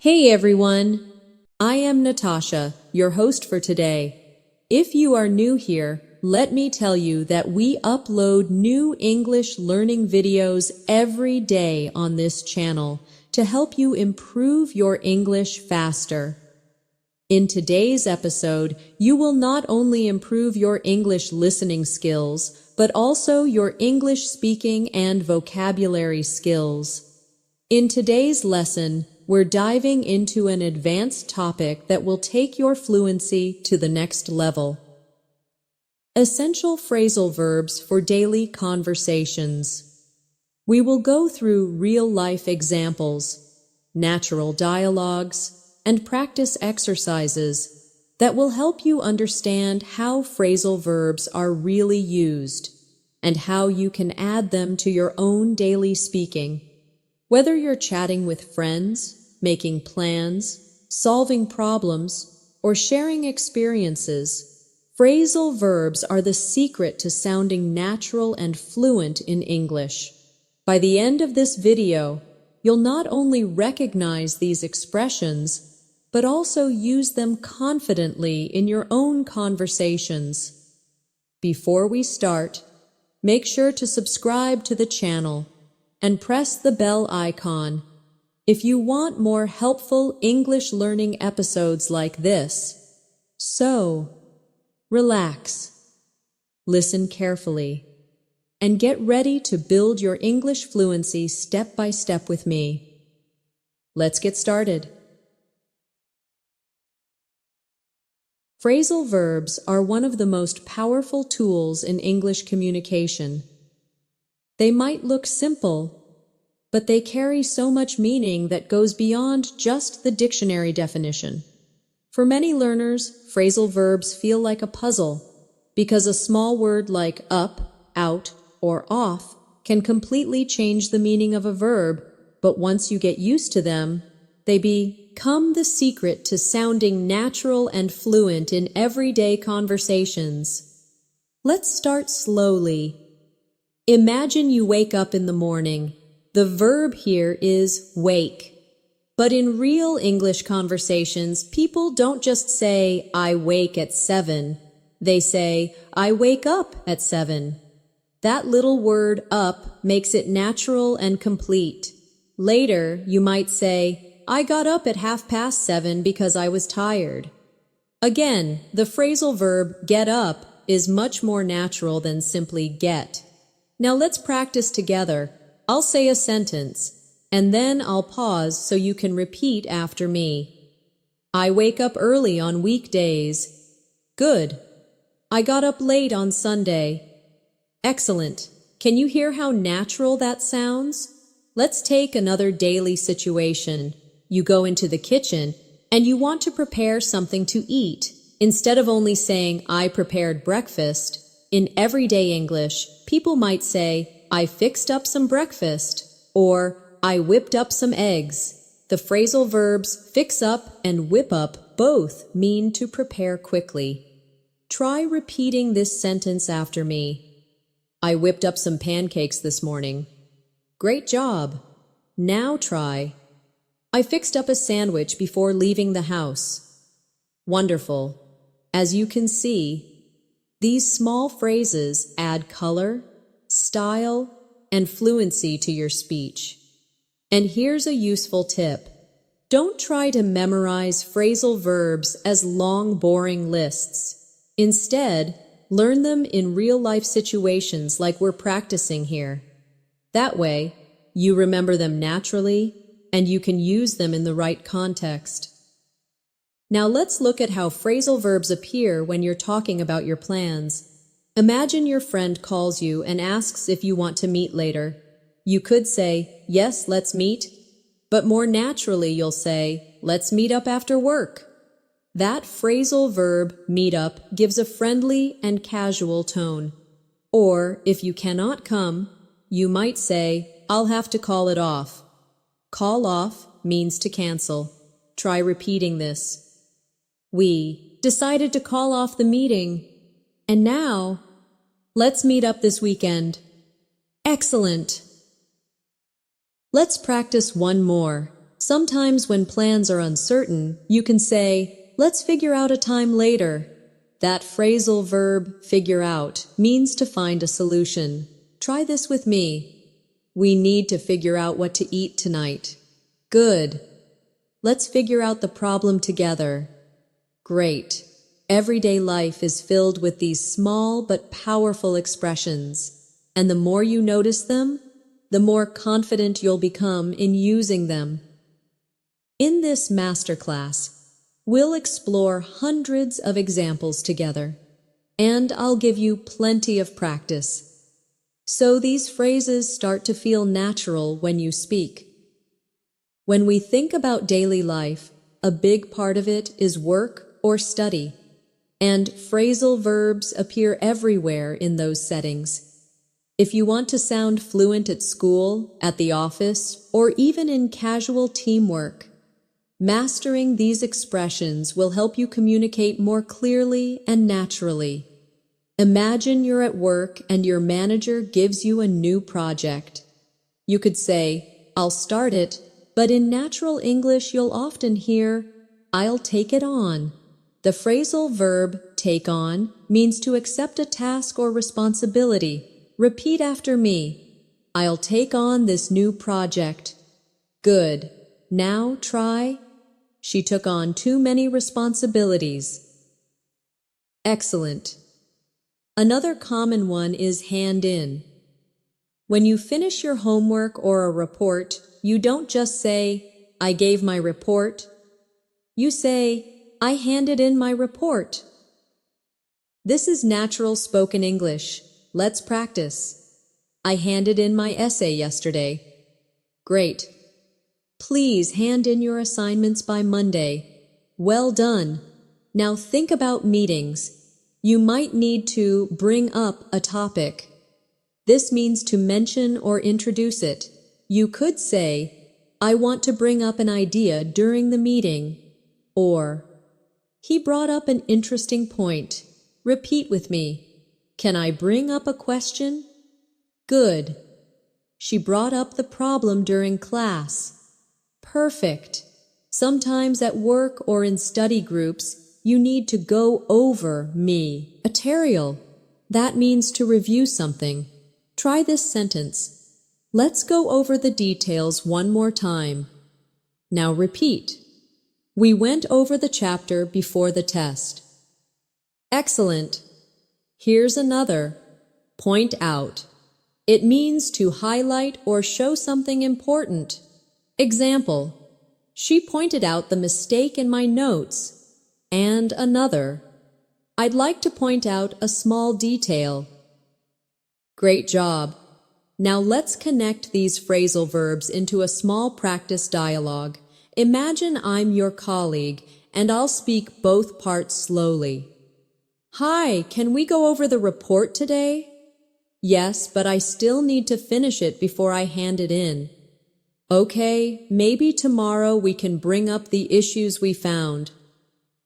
Hey everyone! I am Natasha, your host for today. If you are new here, let me tell you that we upload new English learning videos every day on this channel to help you improve your English faster. In today's episode, you will not only improve your English listening skills, but also your English speaking and vocabulary skills. In today's lesson, we're diving into an advanced topic that will take your fluency to the next level. Essential phrasal verbs for daily conversations. We will go through real-life examples, natural dialogues, and practice exercises that will help you understand how phrasal verbs are really used and how you can add them to your own daily speaking. Whether you're chatting with friends, making plans, solving problems, or sharing experiences, phrasal verbs are the secret to sounding natural and fluent in English. By the end of this video, you'll not only recognize these expressions, but also use them confidently in your own conversations. Before we start, make sure to subscribe to the channel and press the bell icon if you want more helpful English learning episodes like this. So, relax, listen carefully, and get ready to build your English fluency step by step with me. Let's get started. Phrasal verbs are one of the most powerful tools in English communication. They might look simple, but they carry so much meaning that goes beyond just the dictionary definition. For many learners, phrasal verbs feel like a puzzle, because a small word like up, out, or off can completely change the meaning of a verb, but once you get used to them, they become the secret to sounding natural and fluent in everyday conversations. Let's start slowly. Imagine you wake up in the morning. The verb here is wake. But in real English conversations, people don't just say, I wake at 7. They say, I wake up at 7. That little word up makes it natural and complete. Later, you might say, I got up at 7:30 because I was tired. Again, the phrasal verb get up is much more natural than simply get. Now let's practice together. I'll say a sentence, and then I'll pause so you can repeat after me. I wake up early on weekdays. Good. I got up late on Sunday. Excellent. Can you hear how natural that sounds? Let's take another daily situation. You go into the kitchen, and you want to prepare something to eat. Instead of only saying, I prepared breakfast, in everyday English, people might say, I fixed up some breakfast, or I whipped up some eggs. The phrasal verbs fix up and whip up both mean to prepare quickly. Try repeating this sentence after me. I whipped up some pancakes this morning. Great job. Now try. I fixed up a sandwich before leaving the house. Wonderful. As you can see, these small phrases add color, style, and fluency to your speech. And here's a useful tip. Don't try to memorize phrasal verbs as long, boring lists. Instead, learn them in real-life situations like we're practicing here. That way, you remember them naturally, and you can use them in the right context. Now let's look at how phrasal verbs appear when you're talking about your plans. Imagine your friend calls you and asks if you want to meet later. You could say, yes, let's meet, but more naturally you'll say, let's meet up after work. That phrasal verb, meet up, gives a friendly and casual tone. Or, if you cannot come, you might say, I'll have to call it off. Call off means to cancel. Try repeating this. We decided to call off the meeting, and now, let's meet up this weekend. Excellent. Let's practice one more. Sometimes when plans are uncertain, you can say, "Let's figure out a time later." That phrasal verb, figure out, means to find a solution. Try this with me. We need to figure out what to eat tonight. Good. Let's figure out the problem together. Great. Everyday life is filled with these small but powerful expressions, and the more you notice them, the more confident you'll become in using them. In this masterclass, we'll explore hundreds of examples together, and I'll give you plenty of practice, so these phrases start to feel natural when you speak. When we think about daily life, a big part of it is work or study, and phrasal verbs appear everywhere in those settings. If you want to sound fluent at school, at the office, or even in casual teamwork, mastering these expressions will help you communicate more clearly and naturally. Imagine you're at work and your manager gives you a new project. You could say, "I'll start it," but in natural English you'll often hear, "I'll take it on." The phrasal verb, take on, means to accept a task or responsibility. Repeat after me. "I'll take on this new project." Good. Now try. "She took on too many responsibilities." Excellent. Another common one is hand in. When you finish your homework or a report, you don't just say, "I gave my report." You say, "I handed in my report." This is natural spoken English. Let's practice. "I handed in my essay yesterday." Great. "Please hand in your assignments by Monday." Well done. Now think about meetings. You might need to bring up a topic. This means to mention or introduce it. You could say, "I want to bring up an idea during the meeting." Or, "He brought up an interesting point." Repeat with me. "Can I bring up a question?" Good. "She brought up the problem during class." Perfect. Sometimes at work or in study groups, you need to go over material. That means to review something. Try this sentence. Let's go over the details one more time. Now repeat. We went over the chapter before the test. Excellent. Here's another. Point out. It means to highlight or show something important. Example. She pointed out the mistake in my notes. And another. I'd like to point out a small detail. Great job. Now let's connect these phrasal verbs into a small practice dialogue. Imagine I'm your colleague, and I'll speak both parts slowly. "Hi, can we go over the report today?" "Yes, but I still need to finish it before I hand it in." "Okay, maybe tomorrow we can bring up the issues we found."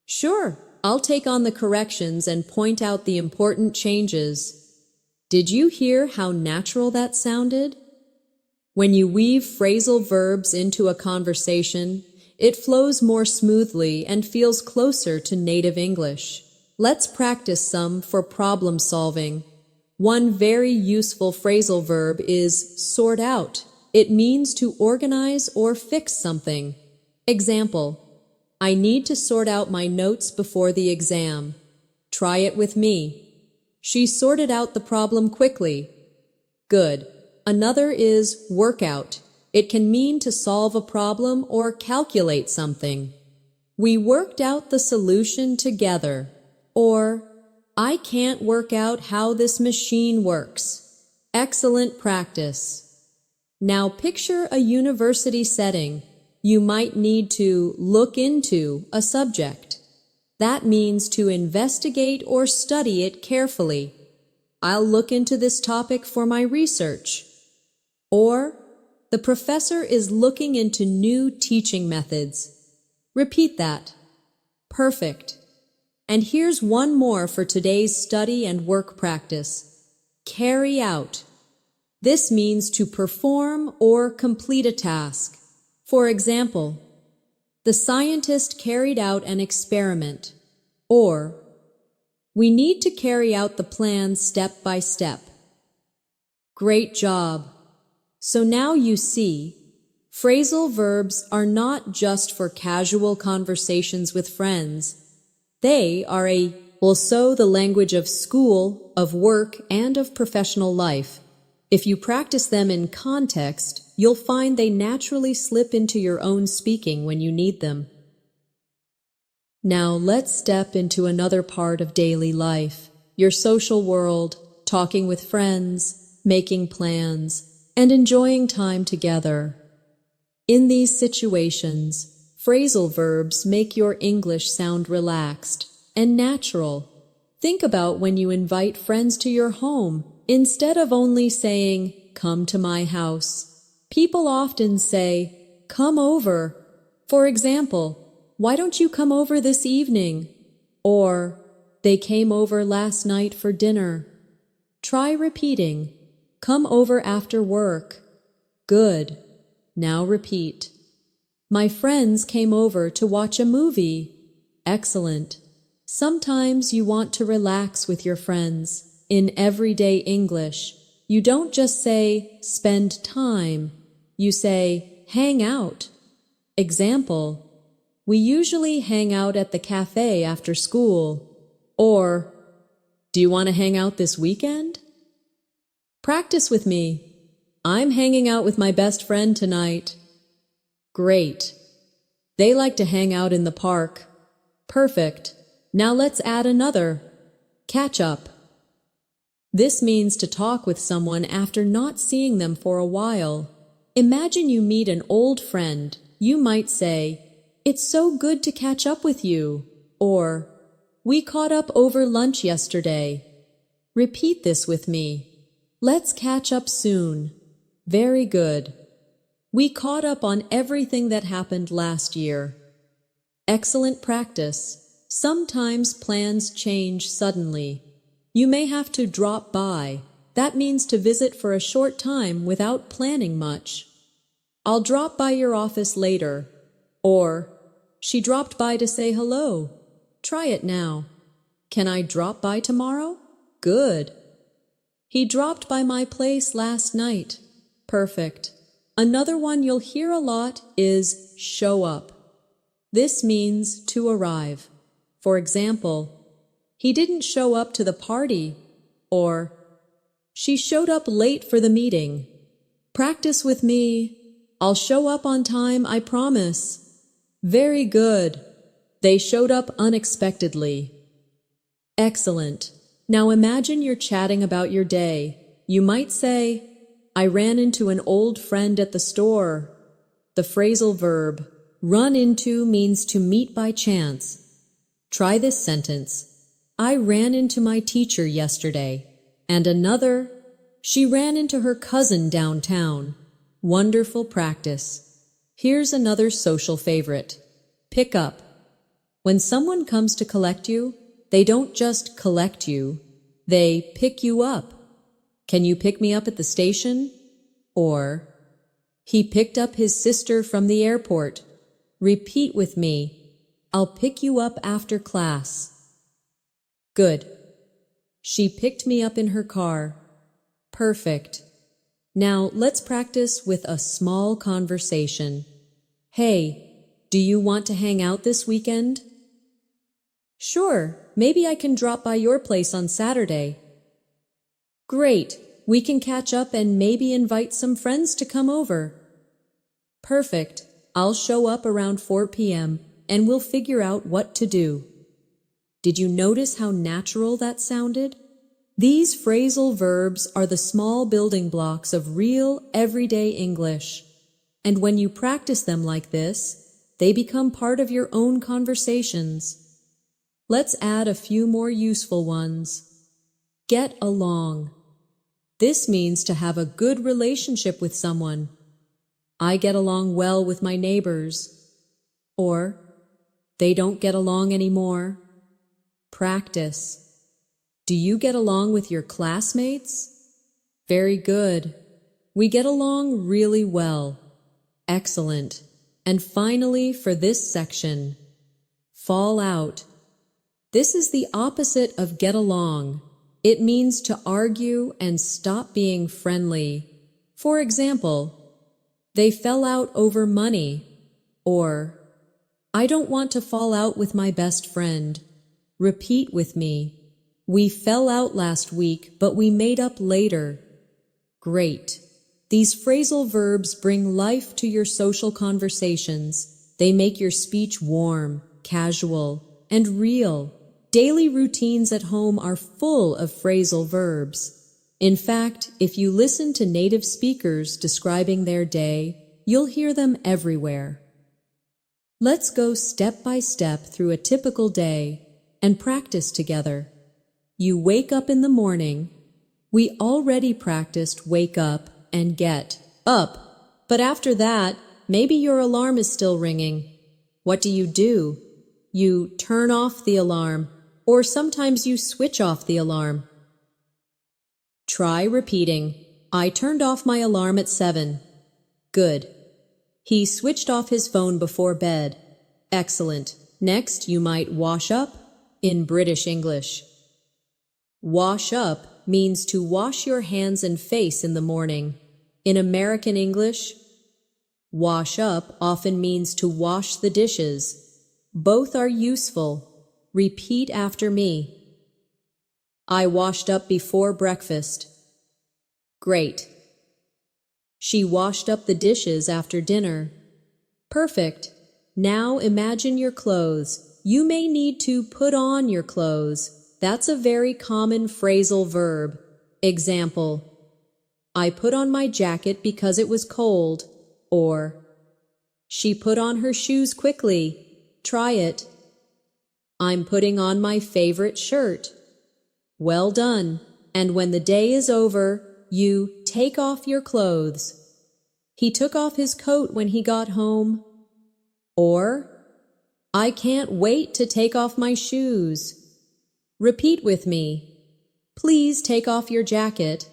"Sure, I'll take on the corrections and point out the important changes." Did you hear how natural that sounded? When you weave phrasal verbs into a conversation, it flows more smoothly and feels closer to native English. Let's practice some for problem solving. One very useful phrasal verb is sort out. It means to organize or fix something. Example. I need to sort out my notes before the exam. Try it with me. She sorted out the problem quickly. Good. Another is work out. It can mean to solve a problem or calculate something. We worked out the solution together. Or, I can't work out how this machine works. Excellent practice. Now picture a university setting. You might need to look into a subject. That means to investigate or study it carefully. I'll look into this topic for my research. Or, the professor is looking into new teaching methods. Repeat that. Perfect. And here's one more for today's study and work practice. Carry out. This means to perform or complete a task. For example, the scientist carried out an experiment, or we need to carry out the plan step by step. Great job. So now you see, phrasal verbs are not just for casual conversations with friends. They are also the language of school, of work, and of professional life. If you practice them in context, you'll find they naturally slip into your own speaking when you need them. Now let's step into another part of daily life, your social world, talking with friends, making plans, and enjoying time together. In these situations, phrasal verbs make your English sound relaxed and natural. Think about when you invite friends to your home. Instead of only saying, "Come to my house," people often say, "Come over." For example, "Why don't you come over this evening?" Or, "They came over last night for dinner." Try repeating, "Come over after work." Good. Now repeat, "My friends came over to watch a movie." Excellent. Sometimes you want to relax with your friends. In everyday English, you don't just say, "spend time." You say, "hang out." Example, "We usually hang out at the cafe after school." Or, "Do you want to hang out this weekend?" Practice with me. "I'm hanging out with my best friend tonight." Great. They like to hang out in the park. Perfect. Now let's add another. Catch up. This means to talk with someone after not seeing them for a while. Imagine you meet an old friend. You might say, "It's so good to catch up with you." Or, "We caught up over lunch yesterday." Repeat this with me. "Let's catch up soon." Very good. We caught up on everything that happened last year. Excellent practice. Sometimes plans change suddenly. You may have to drop by. That means to visit for a short time without planning much. "I'll drop by your office later." Or, "She dropped by to say hello." Try it now. "Can I drop by tomorrow?" Good. "He dropped by my place last night." Perfect. Another one you'll hear a lot is show up. This means to arrive. For example, "He didn't show up to the party." Or, "She showed up late for the meeting." Practice with me. "I'll show up on time, I promise." Very good. They showed up unexpectedly. Excellent. Now imagine you're chatting about your day. You might say, "I ran into an old friend at the store." The phrasal verb, run into, means to meet by chance. Try this sentence. "I ran into my teacher yesterday." And another, "She ran into her cousin downtown." Wonderful practice. Here's another social favorite. Pick up. When someone comes to collect you, they don't just collect you, they pick you up. "Can you pick me up at the station?" Or, "He picked up his sister from the airport." Repeat with me. "I'll pick you up after class." Good. "She picked me up in her car." Perfect. Now let's practice with a small conversation. "Hey, do you want to hang out this weekend?" "Sure, maybe I can drop by your place on Saturday." Great, we can catch up and maybe invite some friends to come over. Perfect, I'll show up around 4 p.m. and we'll figure out what to do. Did you notice how natural that sounded? These phrasal verbs are the small building blocks of real, everyday English. And when you practice them like this, they become part of your own conversations. Let's add a few more useful ones. Get along. This means to have a good relationship with someone. "I get along well with my neighbors." Or, "They don't get along anymore." Practice. "Do you get along with your classmates?" Very good. We get along really well. Excellent. And finally, for this section, fall out. This is the opposite of get along. It means to argue and stop being friendly. For example, they fell out over money, or I don't want to fall out with my best friend. Repeat with me. We fell out last week, but we made up later. Great. These phrasal verbs bring life to your social conversations. They make your speech warm, casual, and real. Daily routines at home are full of phrasal verbs. In fact, if you listen to native speakers describing their day, you'll hear them everywhere. Let's go step by step through a typical day and practice together. You wake up in the morning. We already practiced wake up and get up. But after that, maybe your alarm is still ringing. What do? You turn off the alarm, or sometimes you switch off the alarm. Try repeating, I turned off my alarm at 7. Good. He switched off his phone before bed. Excellent. Next, you might wash up in British English. Wash up means to wash your hands and face in the morning. In American English, wash up often means to wash the dishes. Both are useful. Repeat after me. I washed up before breakfast. Great. She washed up the dishes after dinner. Perfect. Now imagine your clothes. You may need to put on your clothes. That's a very common phrasal verb. Example, I put on my jacket because it was cold, or she put on her shoes quickly. Try it. I'm putting on my favorite shirt. Well done. And when the day is over, you take off your clothes. He took off his coat when he got home. Or, I can't wait to take off my shoes. Repeat with me. Please take off your jacket.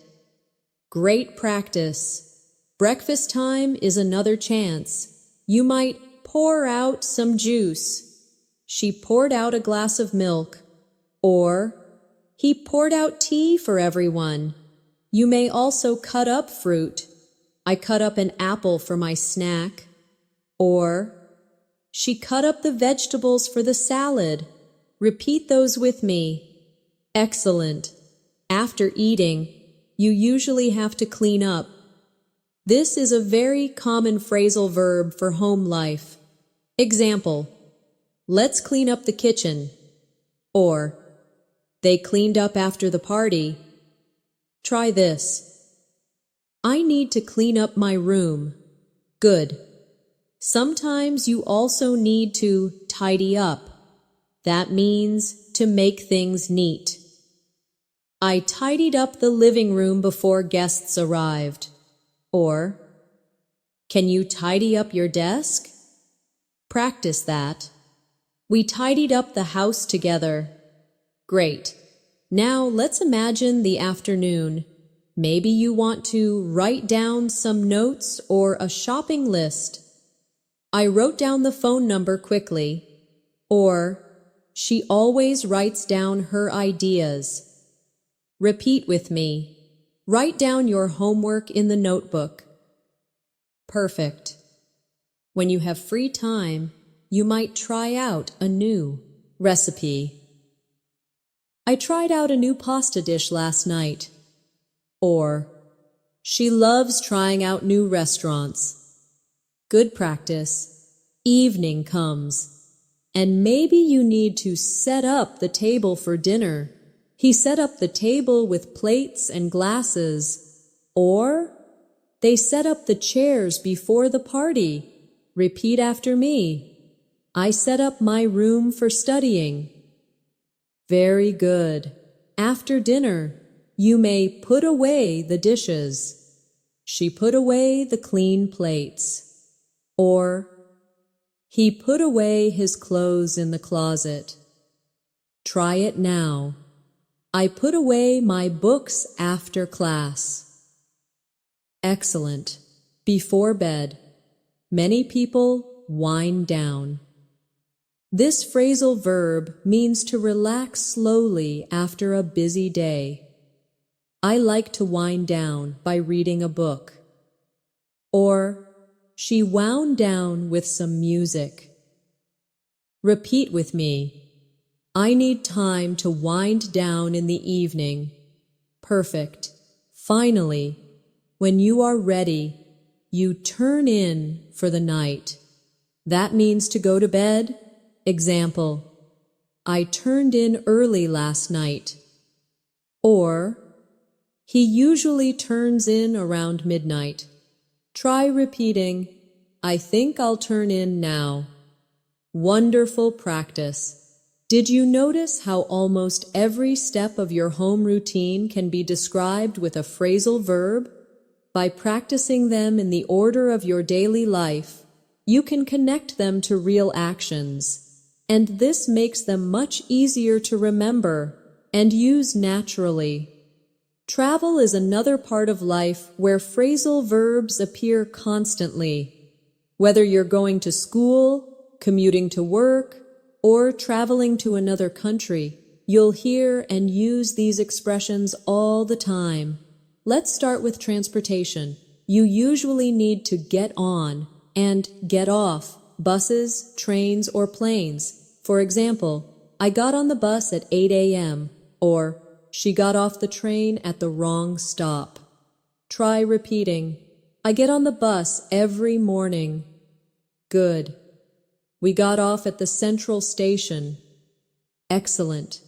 Great practice. Breakfast time is another chance. You might pour out some juice. She poured out a glass of milk. Or, he poured out tea for everyone. You may also cut up fruit. I cut up an apple for my snack. Or, she cut up the vegetables for the salad. Repeat those with me. Excellent. After eating, you usually have to clean up. This is a very common phrasal verb for home life. Example, let's clean up the kitchen. Or, they cleaned up after the party. Try this. I need to clean up my room. Good. Sometimes you also need to tidy up. That means to make things neat. I tidied up the living room before guests arrived. Or, can you tidy up your desk? Practice that. We tidied up the house together. Great. Now let's imagine the afternoon. Maybe you want to write down some notes or a shopping list. I wrote down the phone number quickly. Or, she always writes down her ideas. Repeat with me. Write down your homework in the notebook. Perfect. When you have free time, you might try out a new recipe. I tried out a new pasta dish last night. Or, she loves trying out new restaurants. Good practice. Evening comes. And maybe you need to set up the table for dinner. He set up the table with plates and glasses. Or, they set up the chairs before the party. Repeat after me. I set up my room for studying. Very good. After dinner, you may put away the dishes. She put away the clean plates. Or, he put away his clothes in the closet. Try it now. I put away my books after class. Excellent. Before bed. Many people wind down. This phrasal verb means to relax slowly after a busy day. I like to wind down by reading a book. Or, she wound down with some music. Repeat with me. I need time to wind down in the evening. Perfect. Finally, when you are ready, you turn in for the night. That means to go to bed. Example, I turned in early last night. Or, he usually turns in around midnight. Try repeating, I think I'll turn in now. Wonderful practice. Did you notice how almost every step of your home routine can be described with a phrasal verb? By practicing them in the order of your daily life, you can connect them to real actions. And this makes them much easier to remember and use naturally. Travel is another part of life where phrasal verbs appear constantly. Whether you're going to school, commuting to work, or traveling to another country, you'll hear and use these expressions all the time. Let's start with transportation. You usually need to get on and get off buses, trains, or planes. For example, I got on the bus at 8 a.m. or she got off the train at the wrong stop. Try repeating. I get on the bus every morning. Good. We got off at the central station. Excellent.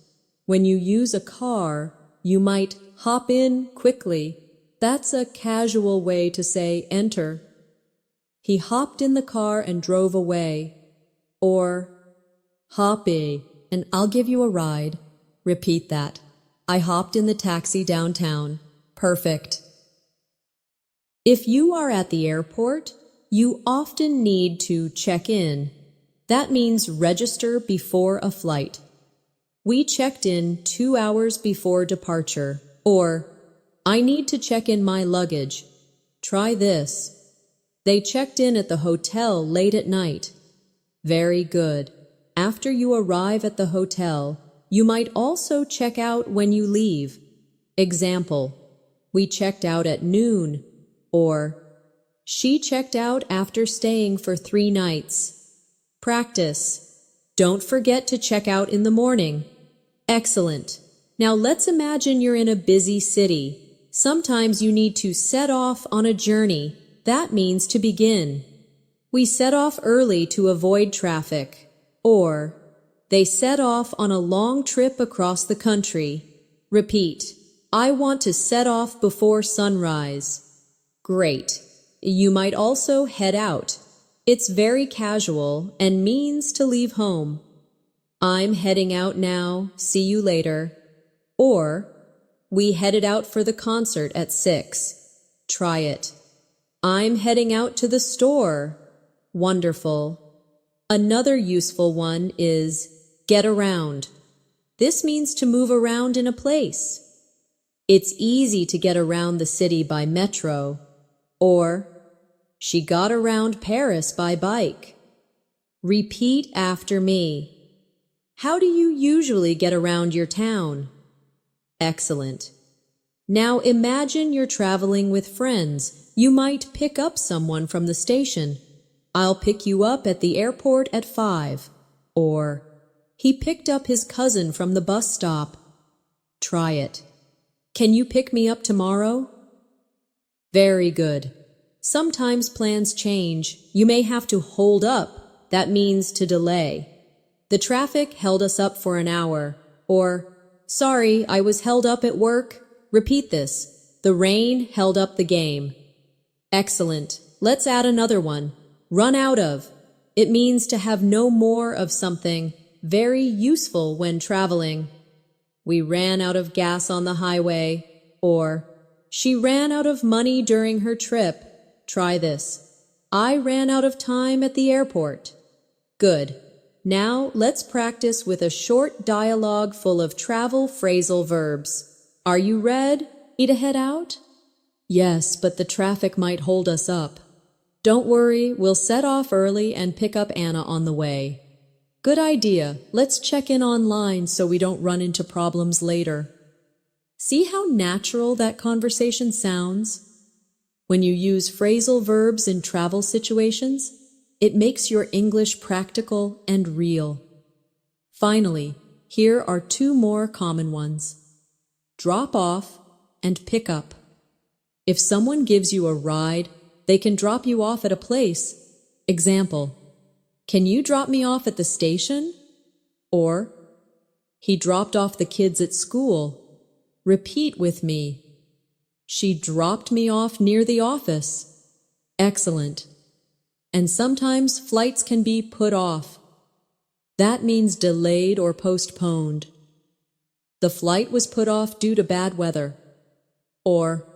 When you use a car, you might hop in quickly. That's a casual way to say enter. He hopped in the car and drove away. Or, hoppy, and I'll give you a ride. Repeat that. I hopped in the taxi downtown. Perfect. If you are at the airport, you often need to check in. That means register before a flight. We checked in 2 hours before departure. Or, I need to check in my luggage. Try this. They checked in at the hotel late at night. Very good. After you arrive at the hotel, you might also check out when you leave. Example, we checked out at noon. Or, she checked out after staying for 3 nights. Practice. Don't forget to check out in the morning. Excellent. Now let's imagine you're in a busy city. Sometimes you need to set off on a journey. That means to begin. We set off early to avoid traffic. Or, they set off on a long trip across the country. Repeat. I want to set off before sunrise. Great. You might also head out. It's very casual and means to leave home. I'm heading out now. See you later. Or, we headed out for the concert at 6. Try it. I'm heading out to the store. Wonderful. Another useful one is get around. This means to move around in a place. It's easy to get around the city by metro. Or, she got around Paris by bike. Repeat after me. How do you usually get around your town? Excellent. Now imagine you're traveling with friends. You might pick up someone from the station. I'll pick you up at the airport at 5. Or, he picked up his cousin from the bus stop. Try it. Can you pick me up tomorrow? Very good. Sometimes plans change. You may have to hold up. That means to delay. The traffic held us up for an hour. Or, sorry, I was held up at work. Repeat this. The rain held up the game. Excellent. Let's add another one. Run out of. It means to have no more of something. Very useful when traveling. We ran out of gas on the highway. Or, she ran out of money during her trip. Try this. I ran out of time at the airport. Good. Now let's practice with a short dialogue full of travel phrasal verbs. Are you ready to head out? Yes, but the traffic might hold us up. Don't worry, we'll set off early and pick up Anna on the way. Good idea. Let's check in online so we don't run into problems later. See how natural that conversation sounds? When you use phrasal verbs in travel situations, it makes your English practical and real. Finally, here are two more common ones. Drop off and pick up. If someone gives you a ride, they can drop you off at a place. Example, can you drop me off at the station? Or, he dropped off the kids at school. Repeat with me. She dropped me off near the office. Excellent. And sometimes flights can be put off. That means delayed or postponed. The flight was put off due to bad weather. Or,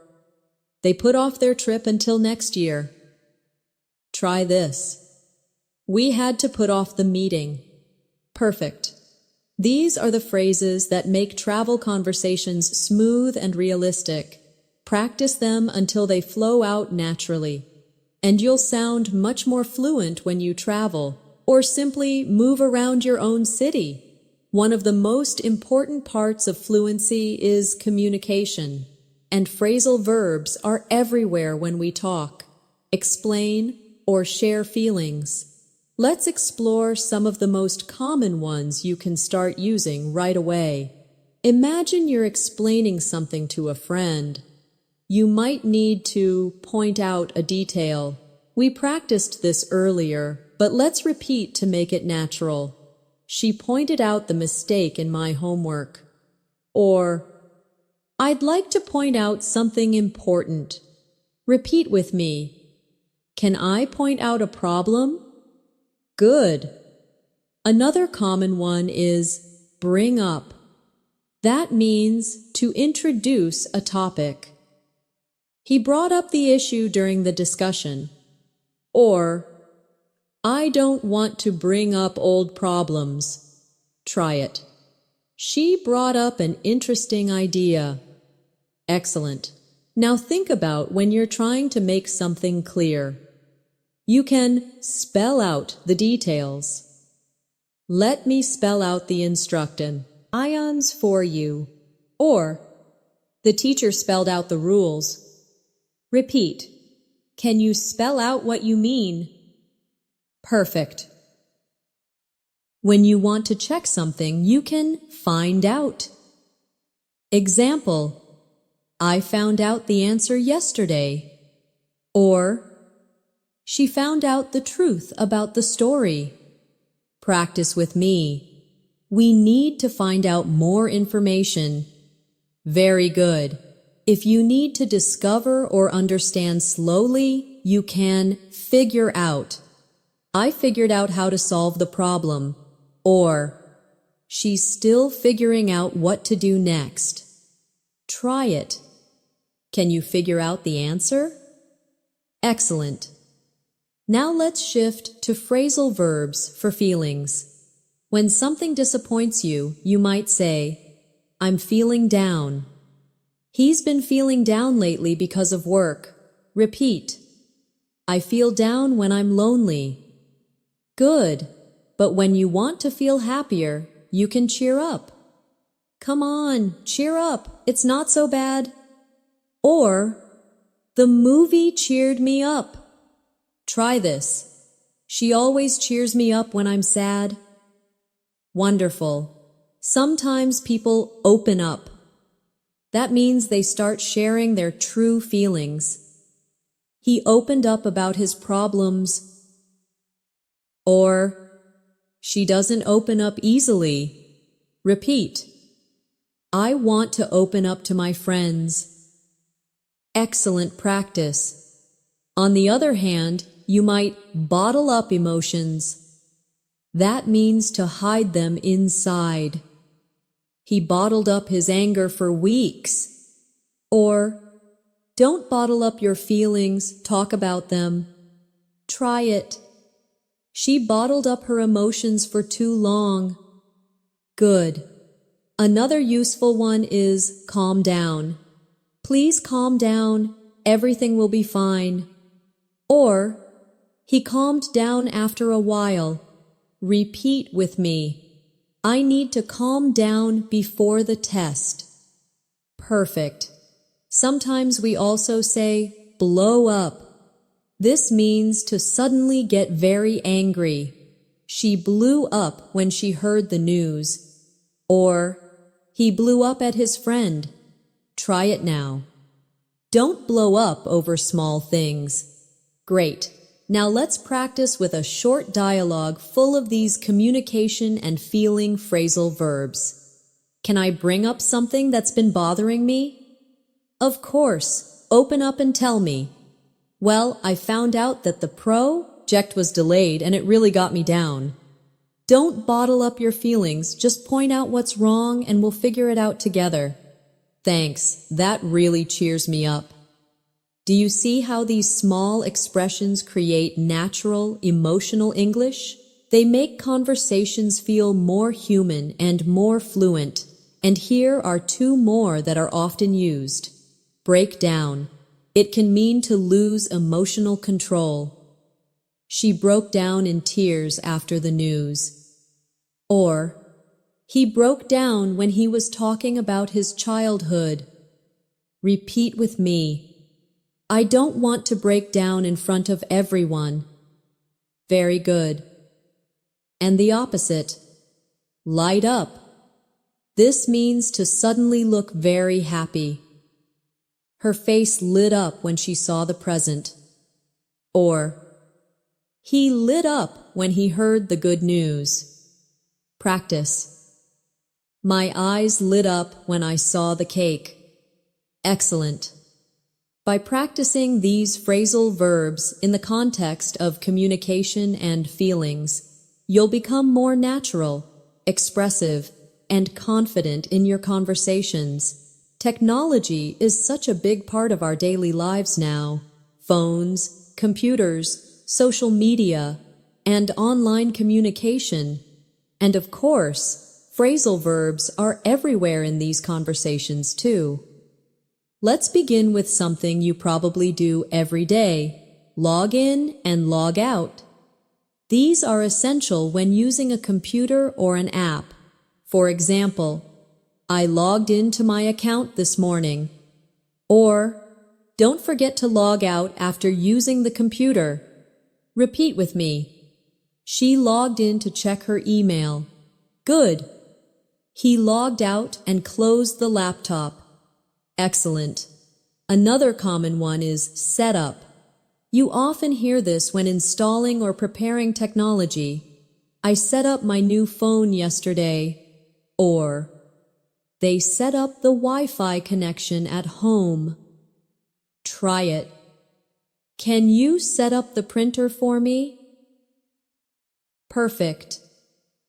they put off their trip until next year. Try this. We had to put off the meeting. Perfect. These are the phrases that make travel conversations smooth and realistic. Practice them until they flow out naturally, and you'll sound much more fluent when you travel or simply move around your own city. One of the most important parts of fluency is communication, and phrasal verbs are everywhere when we talk, explain, or share feelings. Let's explore some of the most common ones you can start using right away. Imagine you're explaining something to a friend. You might need to point out a detail. We practiced this earlier, but let's repeat to make it natural. She pointed out the mistake in my homework. Or, I'd like to point out something important. Repeat with me. Can I point out a problem? Good. Another common one is bring up. That means to introduce a topic. He brought up the issue during the discussion. Or, I don't want to bring up old problems. Try it. She brought up an interesting idea. Excellent. Now think about when you're trying to make something clear. You can spell out the details. Let me spell out the instructions for you. Or, the teacher spelled out the rules. Repeat. Can you spell out what you mean? Perfect. When you want to check something, you can find out. Example, I found out the answer yesterday. Or, she found out the truth about the story. Practice with me. We need to find out more information. Very good. If you need to discover or understand slowly, you can figure out. I figured out how to solve the problem. Or, she's still figuring out what to do next. Try it. Can you figure out the answer? Excellent. Now let's shift to phrasal verbs for feelings. When something disappoints you, you might say, I'm feeling down. He's been feeling down lately because of work. Repeat. I feel down when I'm lonely. Good. But when you want to feel happier, you can cheer up. Come on, cheer up. It's not so bad. Or, the movie cheered me up. Try this. She always cheers me up when I'm sad. Wonderful. Sometimes people open up. That means they start sharing their true feelings. He opened up about his problems. Or, she doesn't open up easily. Repeat. I want to open up to my friends. Excellent practice. On the other hand, you might bottle up emotions. That means to hide them inside. He bottled up his anger for weeks. Or, don't bottle up your feelings, talk about them. Try it. She bottled up her emotions for too long. Good. Another useful one is calm down. Please calm down. Everything will be fine. Or, He calmed down after a while. Repeat with me. I need to calm down before the test. Perfect. Sometimes we also say blow up. This means to suddenly get very angry. She blew up when she heard the news. Or, he blew up at his friend. Try it now. Don't blow up over small things. Great. Now let's practice with a short dialogue full of these communication and feeling phrasal verbs. Can I bring up something that's been bothering me? Of course. Open up and tell me. Well, I found out that the project was delayed and it really got me down. Don't bottle up your feelings, just point out what's wrong and we'll figure it out together. Thanks, that really cheers me up. Do you see how these small expressions create natural, emotional English? They make conversations feel more human and more fluent. And here are two more that are often used. Break down. It can mean to lose emotional control. She broke down in tears after the news. Or, he broke down when he was talking about his childhood. Repeat with me. I don't want to break down in front of everyone. Very good. And the opposite. Light up. This means to suddenly look very happy. Her face lit up when she saw the present. Or, he lit up when he heard the good news. Practice. My eyes lit up when I saw the cake. Excellent. By practicing these phrasal verbs in the context of communication and feelings, you'll become more natural, expressive, and confident in your conversations. Technology is such a big part of our daily lives now. Phones, computers, social media, and online communication. And of course, phrasal verbs are everywhere in these conversations too. Let's begin with something you probably do every day. Log in and log out. These are essential when using a computer or an app. For example, I logged into my account this morning. Or, don't forget to log out after using the computer. Repeat with me. She logged in to check her email. Good. He logged out and closed the laptop. Excellent. Another common one is set up. You often hear this when installing or preparing technology. I set up my new phone yesterday. Or, they set up the Wi-Fi connection at home. Try it. Can you set up the printer for me? Perfect.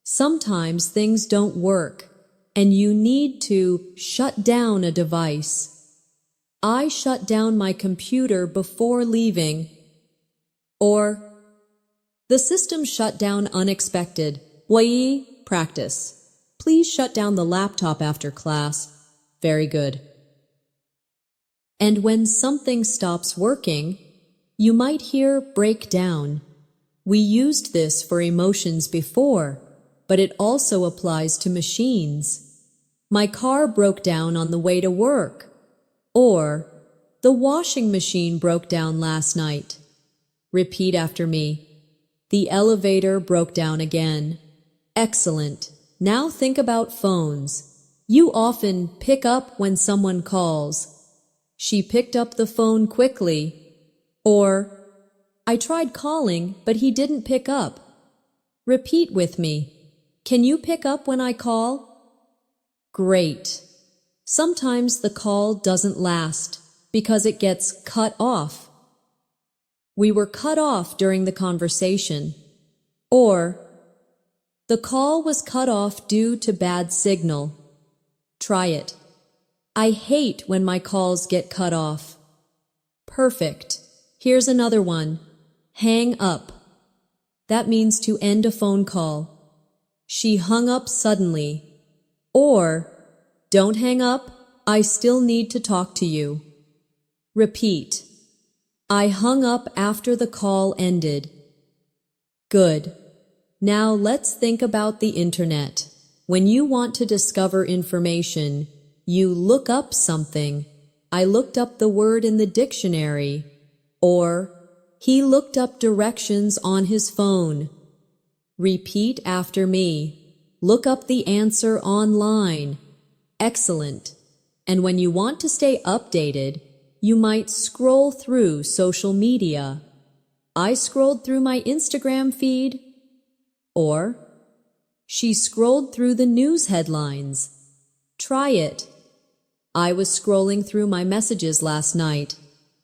Sometimes things don't work, and you need to shut down a device. I shut down my computer before leaving. Or, the system shut down unexpected. Practice. Please shut down the laptop after class. Very good. And when something stops working, you might hear break down. We used this for emotions before, but it also applies to machines. My car broke down on the way to work. Or, the washing machine broke down last night. Repeat after me. The elevator broke down again. Excellent. Now think about phones. You often pick up when someone calls. She picked up the phone quickly. Or, I tried calling, but he didn't pick up. Repeat with me. Can you pick up when I call? Great. Sometimes the call doesn't last because it gets cut off. We were cut off during the conversation. Or, the call was cut off due to bad signal. Try it. I hate when my calls get cut off. Perfect. Here's another one. Hang up. That means to end a phone call. She hung up suddenly. Or, don't hang up, I still need to talk to you. Repeat. I hung up after the call ended. Good. Now let's think about the internet. When you want to discover information, you look up something. I looked up the word in the dictionary. Or, he looked up directions on his phone. Repeat after me. Look up the answer online. Excellent. And when you want to stay updated, you might scroll through social media. I scrolled through my Instagram feed. Or, she scrolled through the news headlines. Try it. I was scrolling through my messages last night.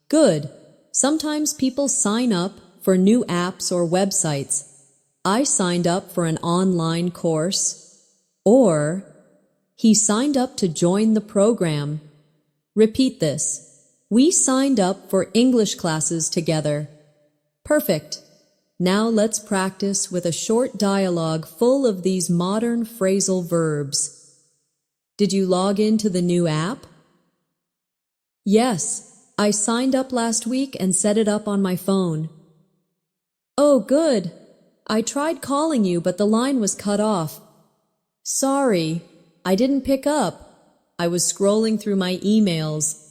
Good. Sometimes people sign up for new apps or websites. I signed up for an online course. Or, he signed up to join the program. Repeat this. We signed up for English classes together. Perfect. Now let's practice with a short dialogue full of these modern phrasal verbs. Did you log into the new app? Yes, I signed up last week and set it up on my phone. Oh, good. I tried calling you, but the line was cut off. Sorry, I didn't pick up. I was scrolling through my emails.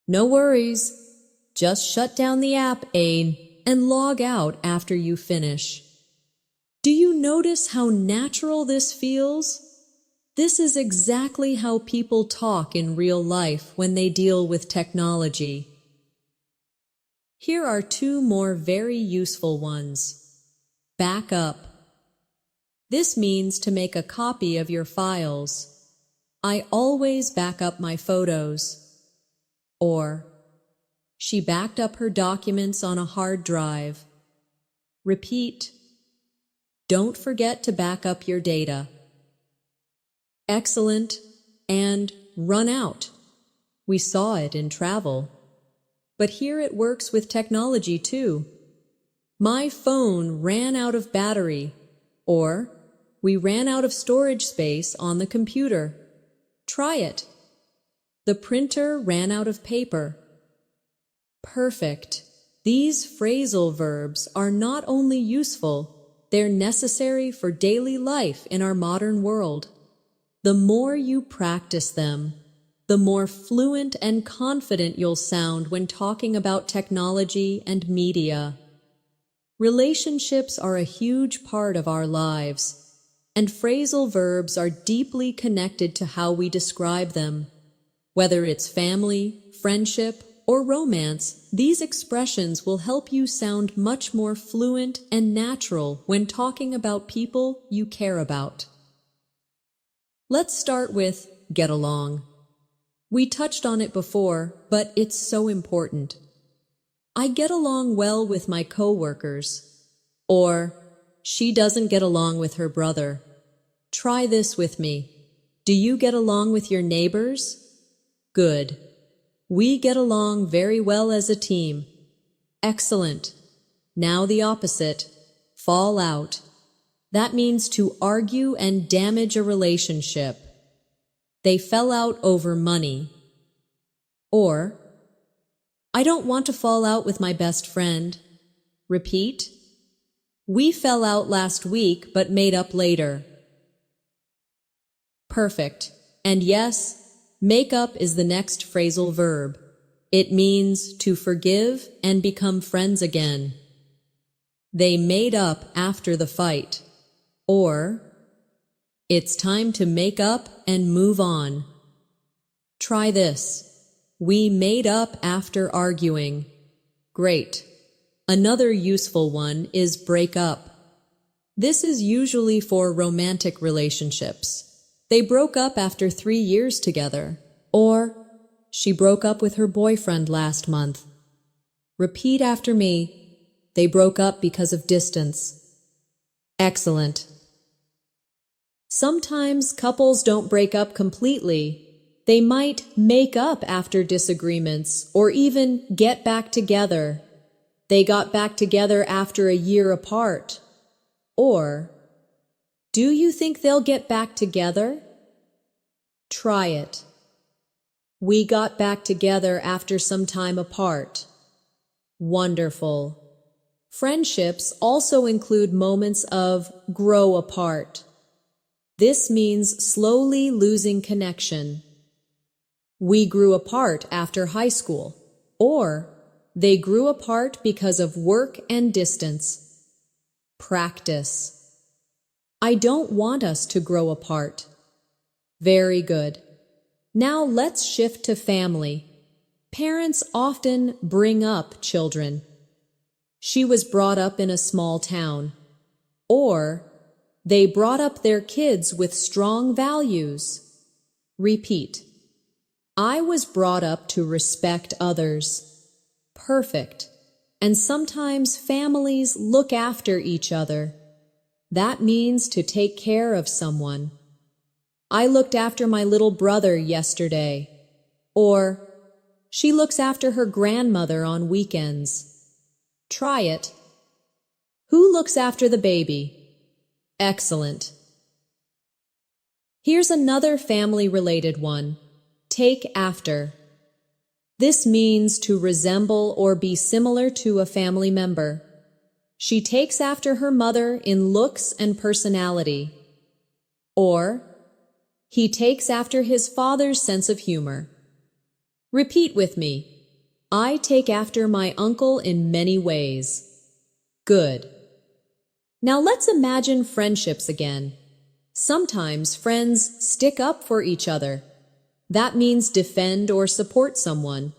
No worries. Just shut down the app, Ain, and log out after you finish. Do you notice how natural this feels? This is exactly how people talk in real life when they deal with technology. Here are two more very useful ones. Back up. This means to make a copy of your files. I always back up my photos. Or, she backed up her documents on a hard drive. Repeat. Don't forget to back up your data. Excellent and run out. We saw it in travel. But here it works with technology too. My phone ran out of battery, or we ran out of storage space on the computer. Try it. The printer ran out of paper. Perfect. These phrasal verbs are not only useful, they're necessary for daily life in our modern world. The more you practice them, the more fluent and confident you'll sound when talking about technology and media. Relationships are a huge part of our lives, and phrasal verbs are deeply connected to how we describe them. Whether it's family, friendship, or romance, these expressions will help you sound much more fluent and natural when talking about people you care about. Let's start with get along. We touched on it before, but it's so important. I get along well with my coworkers. Or, she doesn't get along with her brother. Try this with me. Do you get along with your neighbors? Good. We get along very well as a team. Excellent. Now the opposite. Fall out. That means to argue and damage a relationship. They fell out over money. Or, I don't want to fall out with my best friend. Repeat. We fell out last week but made up later. Perfect. And yes, make up is the next phrasal verb. It means to forgive and become friends again. They made up after the fight. Or, it's time to make up and move on. Try this. We made up after arguing. Great. Another useful one is break up. This is usually for romantic relationships. They broke up after 3 years together. Or, she broke up with her boyfriend last month. Repeat after me. They broke up because of distance. Excellent. Sometimes couples don't break up completely. They might make up after disagreements or even get back together. They got back together after a year apart. Or, do you think they'll get back together? Try it. We got back together after some time apart. Wonderful. Friendships also include moments of grow apart. This means slowly losing connection. We grew apart after high school, or they grew apart because of work and distance. Practice. I don't want us to grow apart. Very good. Now let's shift to family. Parents often bring up children. She was brought up in a small town. Or they brought up their kids with strong values. Repeat. I was brought up to respect others. Perfect. And sometimes families look after each other. That means to take care of someone. I looked after my little brother yesterday. Or, she looks after her grandmother on weekends. Try it. Who looks after the baby? Excellent. Here's another family-related one. Take after. This means to resemble or be similar to a family member. She takes after her mother in looks and personality. Or, he takes after his father's sense of humor. Repeat with me. I take after my uncle in many ways. Good. Now let's imagine friendships again. Sometimes friends stick up for each other. That means defend or support someone.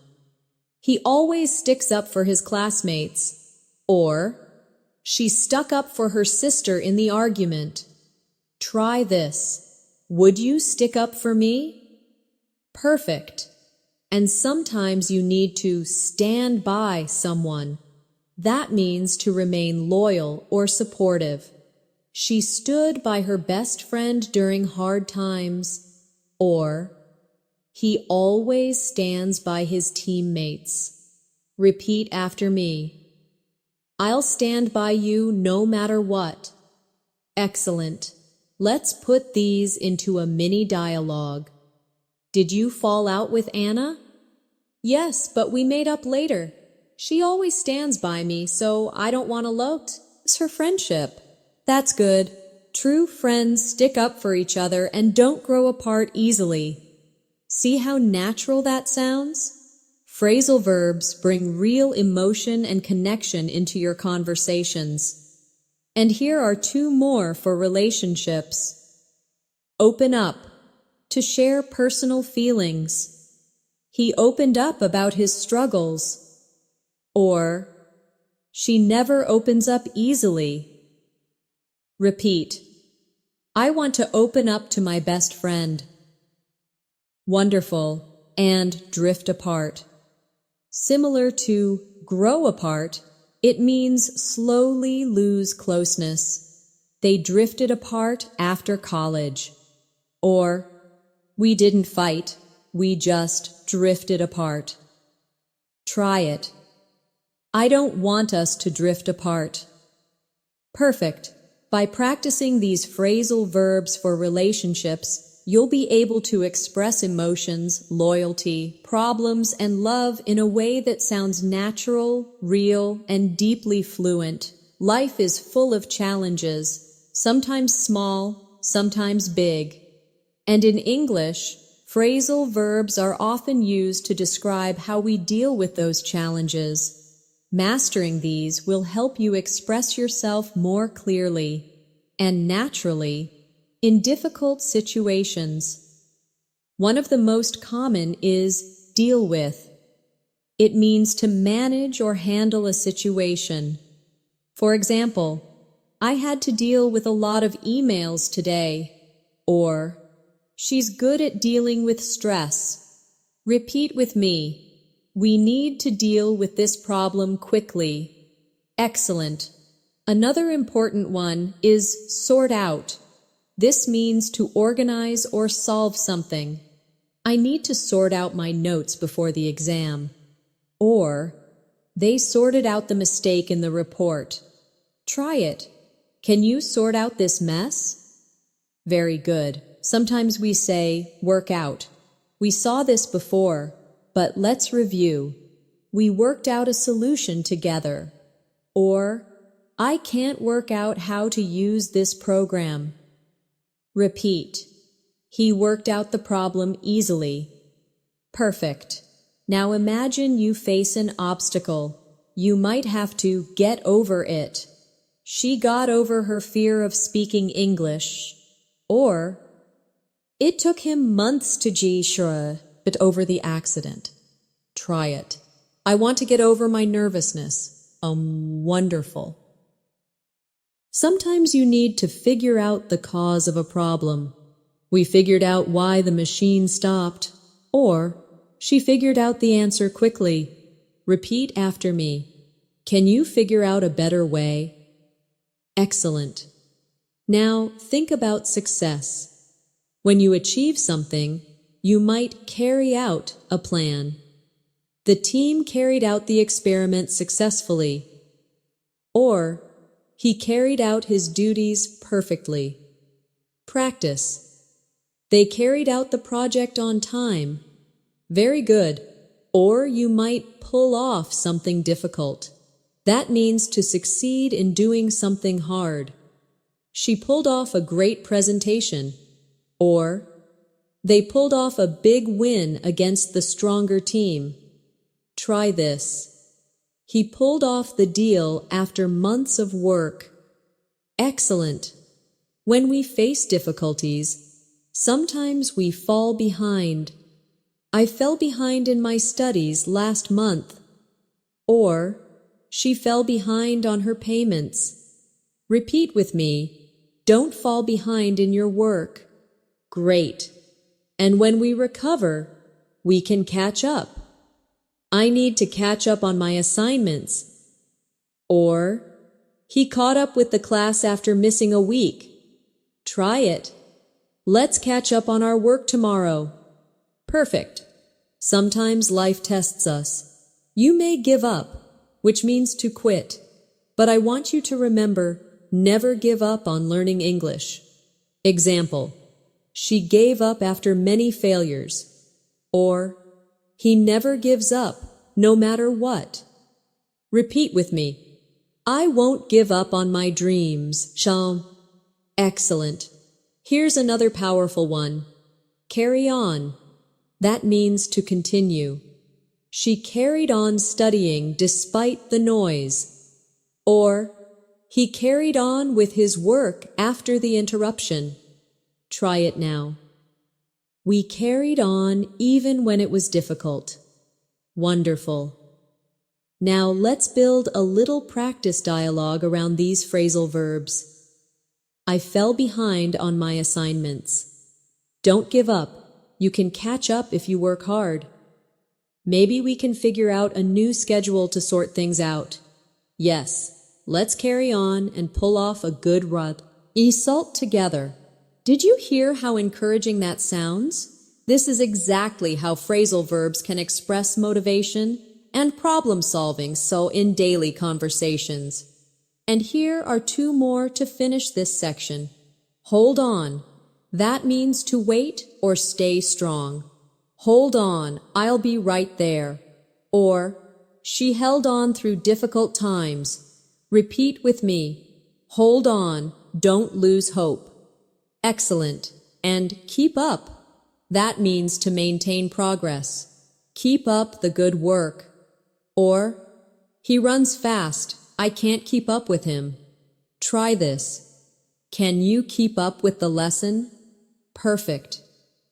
He always sticks up for his classmates. Or, she stuck up for her sister in the argument. Try this. Would you stick up for me? Perfect. And sometimes you need to stand by someone. That means to remain loyal or supportive. She stood by her best friend during hard times. Or, he always stands by his teammates. Repeat after me. I'll stand by you no matter what. Excellent. Let's put these into a mini dialogue. Did you fall out with Anna? Yes, but we made up later. She always stands by me, so I don't want to lose her friendship. That's good. True friends stick up for each other and don't grow apart easily. See how natural that sounds? Phrasal verbs bring real emotion and connection into your conversations. And here are two more for relationships. Open up, to share personal feelings. He opened up about his struggles. Or, she never opens up easily. Repeat. I want to open up to my best friend. Wonderful. And drift apart. Similar to grow apart, it means slowly lose closeness. They drifted apart after college. Or, we didn't fight, we just drifted apart. Try it. I don't want us to drift apart. Perfect. By practicing these phrasal verbs for relationships, you'll be able to express emotions, loyalty, problems, and love in a way that sounds natural, real, and deeply fluent. Life is full of challenges, sometimes small, sometimes big. And in English, phrasal verbs are often used to describe how we deal with those challenges. Mastering these will help you express yourself more clearly and naturally in difficult situations. One of the most common is deal with. It means to manage or handle a situation. For example, I had to deal with a lot of emails today. Or, she's good at dealing with stress. Repeat with me. We need to deal with this problem quickly. Excellent. Another important one is sort out. This means to organize or solve something. I need to sort out my notes before the exam. Or, they sorted out the mistake in the report. Try it. Can you sort out this mess? Very good. Sometimes we say, work out. We saw this before, but let's review. We worked out a solution together. Or, I can't work out how to use this program. Repeat. He worked out the problem easily. Perfect. Now imagine you face an obstacle. You might have to get over it. She got over her fear of speaking English. Or, it took him months to get over the accident. Try it. I want to get over my nervousness. Wonderful. Sometimes you need to figure out the cause of a problem. We figured out why the machine stopped, or she figured out the answer quickly. Repeat after me. Can you figure out a better way? Excellent. Now think about success. When you achieve something, you might carry out a plan. The team carried out the experiment successfully. Or, he carried out his duties perfectly. Practice. They carried out the project on time. Very good. Or you might pull off something difficult. That means to succeed in doing something hard. She pulled off a great presentation. Or, they pulled off a big win against the stronger team. Try this. He pulled off the deal after months of work. Excellent. When we face difficulties, sometimes we fall behind. I fell behind in my studies last month. Or, she fell behind on her payments. Repeat with me. Don't fall behind in your work. Great. And when we recover, we can catch up. I need to catch up on my assignments. Or, he caught up with the class after missing a week. Try it. Let's catch up on our work tomorrow. Perfect. Sometimes life tests us. You may give up, which means to quit. But I want you to remember, never give up on learning English. Example. She gave up after many failures. Or, he never gives up, no matter what. Repeat with me. I won't give up on my dreams. Excellent. Here's another powerful one. Carry on. That means to continue. She carried on studying despite the noise. Or, he carried on with his work after the interruption. Try it now. We carried on even when it was difficult. Wonderful. Now let's build a little practice dialogue around these phrasal verbs. I fell behind on my assignments. Don't give up. You can catch up if you work hard. Maybe we can figure out a new schedule to sort things out. Yes, let's carry on and pull off a good run. Result together. Did you hear how encouraging that sounds? This is exactly how phrasal verbs can express motivation and problem solving in daily conversations. And here are two more to finish this section. Hold on. That means to wait or stay strong. Hold on, I'll be right there. Or, she held on through difficult times. Repeat with me. Hold on, don't lose hope. Excellent. And keep up. That means to maintain progress. Keep up the good work. Or, he runs fast. I can't keep up with him. Try this. Can you keep up with the lesson? Perfect.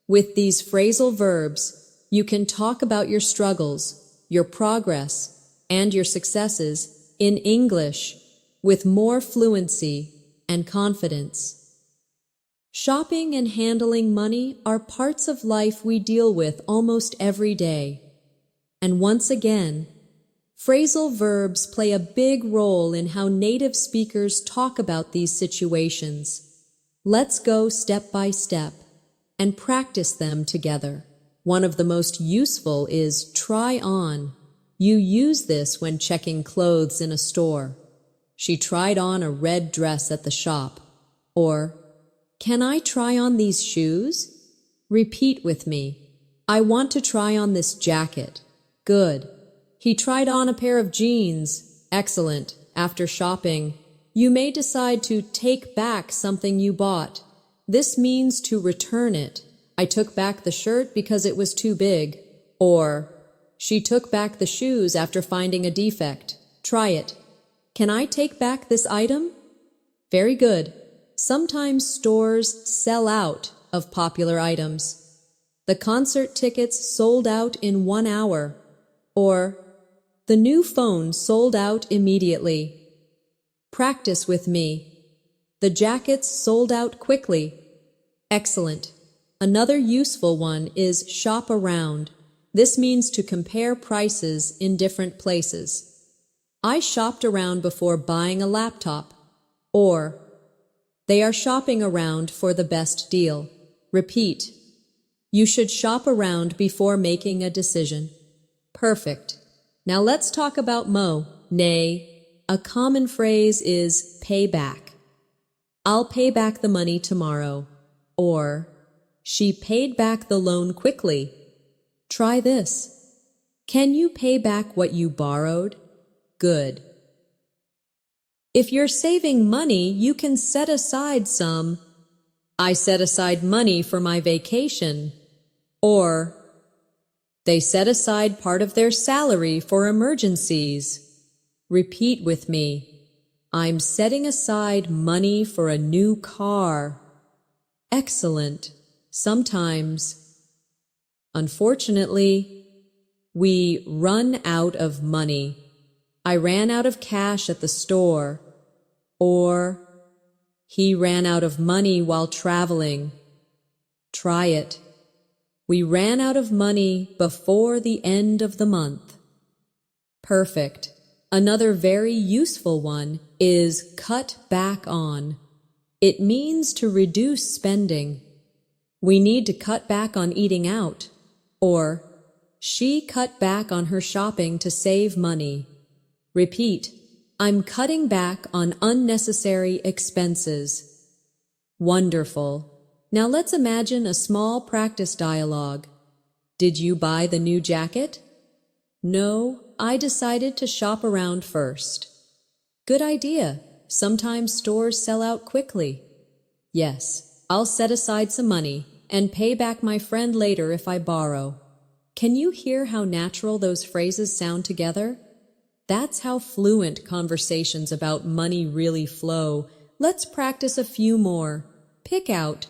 With these phrasal verbs, you can talk about your struggles, your progress, and your successes in English with more fluency and confidence. Shopping and handling money are parts of life we deal with almost every day. And once again, phrasal verbs play a big role in how native speakers talk about these situations. Let's go step by step and practice them together. One of the most useful is try on. You use this when checking clothes in a store. She tried on a red dress at the shop. Or, can I try on these shoes? Repeat with me. I want to try on this jacket. Good. He tried on a pair of jeans. Excellent. after shopping, you may decide to take back something you bought. This means to return it. I took back the shirt because it was too big. Or, she took back the shoes after finding a defect. Try it. Can I take back this item? Very good. Sometimes stores sell out of popular items. The concert tickets sold out in 1 hour. Or, the new phone sold out immediately. Practice with me. The jackets sold out quickly. Excellent. Another useful one is shop around. This means to compare prices in different places. I shopped around before buying a laptop. Or, they are shopping around for the best deal. Repeat. You should shop around before making a decision. Perfect. Now let's talk about nay. A common phrase is pay back. I'll pay back the money tomorrow. Or, she paid back the loan quickly. Try this. Can you pay back what you borrowed? Good. If you're saving money, you can set aside some. I set aside money for my vacation. Or, they set aside part of their salary for emergencies. Repeat with me. I'm setting aside money for a new car. Excellent. Sometimes, unfortunately, we run out of money. I ran out of cash at the store. Or, he ran out of money while traveling. Try it. We ran out of money before the end of the month. Perfect. Another very useful one is cut back on. It means to reduce spending. We need to cut back on eating out. Or, she cut back on her shopping to save money. Repeat. I'm cutting back on unnecessary expenses. Wonderful. Now let's imagine a small practice dialogue. Did you buy the new jacket? No, I decided to shop around first. Good idea. Sometimes stores sell out quickly. Yes, I'll set aside some money and pay back my friend later if I borrow. Can you hear how natural those phrases sound together? That's how fluent conversations about money really flow. Let's practice a few more. Pick out.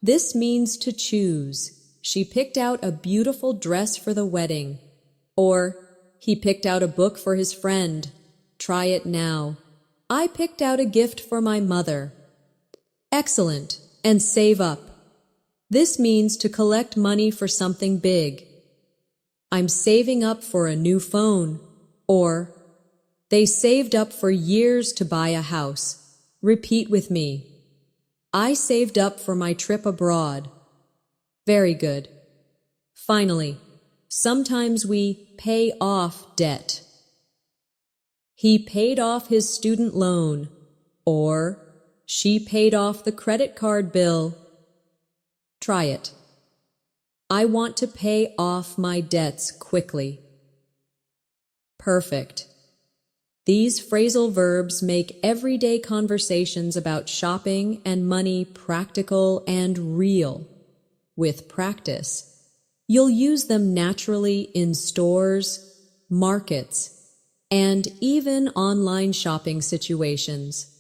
This means to choose. She picked out a beautiful dress for the wedding. Or, he picked out a book for his friend. Try it now. I picked out a gift for my mother. Excellent. And save up. This means to collect money for something big. I'm saving up for a new phone. Or, they saved up for years to buy a house. Repeat with me. I saved up for my trip abroad. Very good. Finally, sometimes we pay off debt. He paid off his student loan. Or, she paid off the credit card bill. Try it. I want to pay off my debts quickly. Perfect. These phrasal verbs make everyday conversations about shopping and money practical and real. With practice, you'll use them naturally in stores, markets, and even online shopping situations.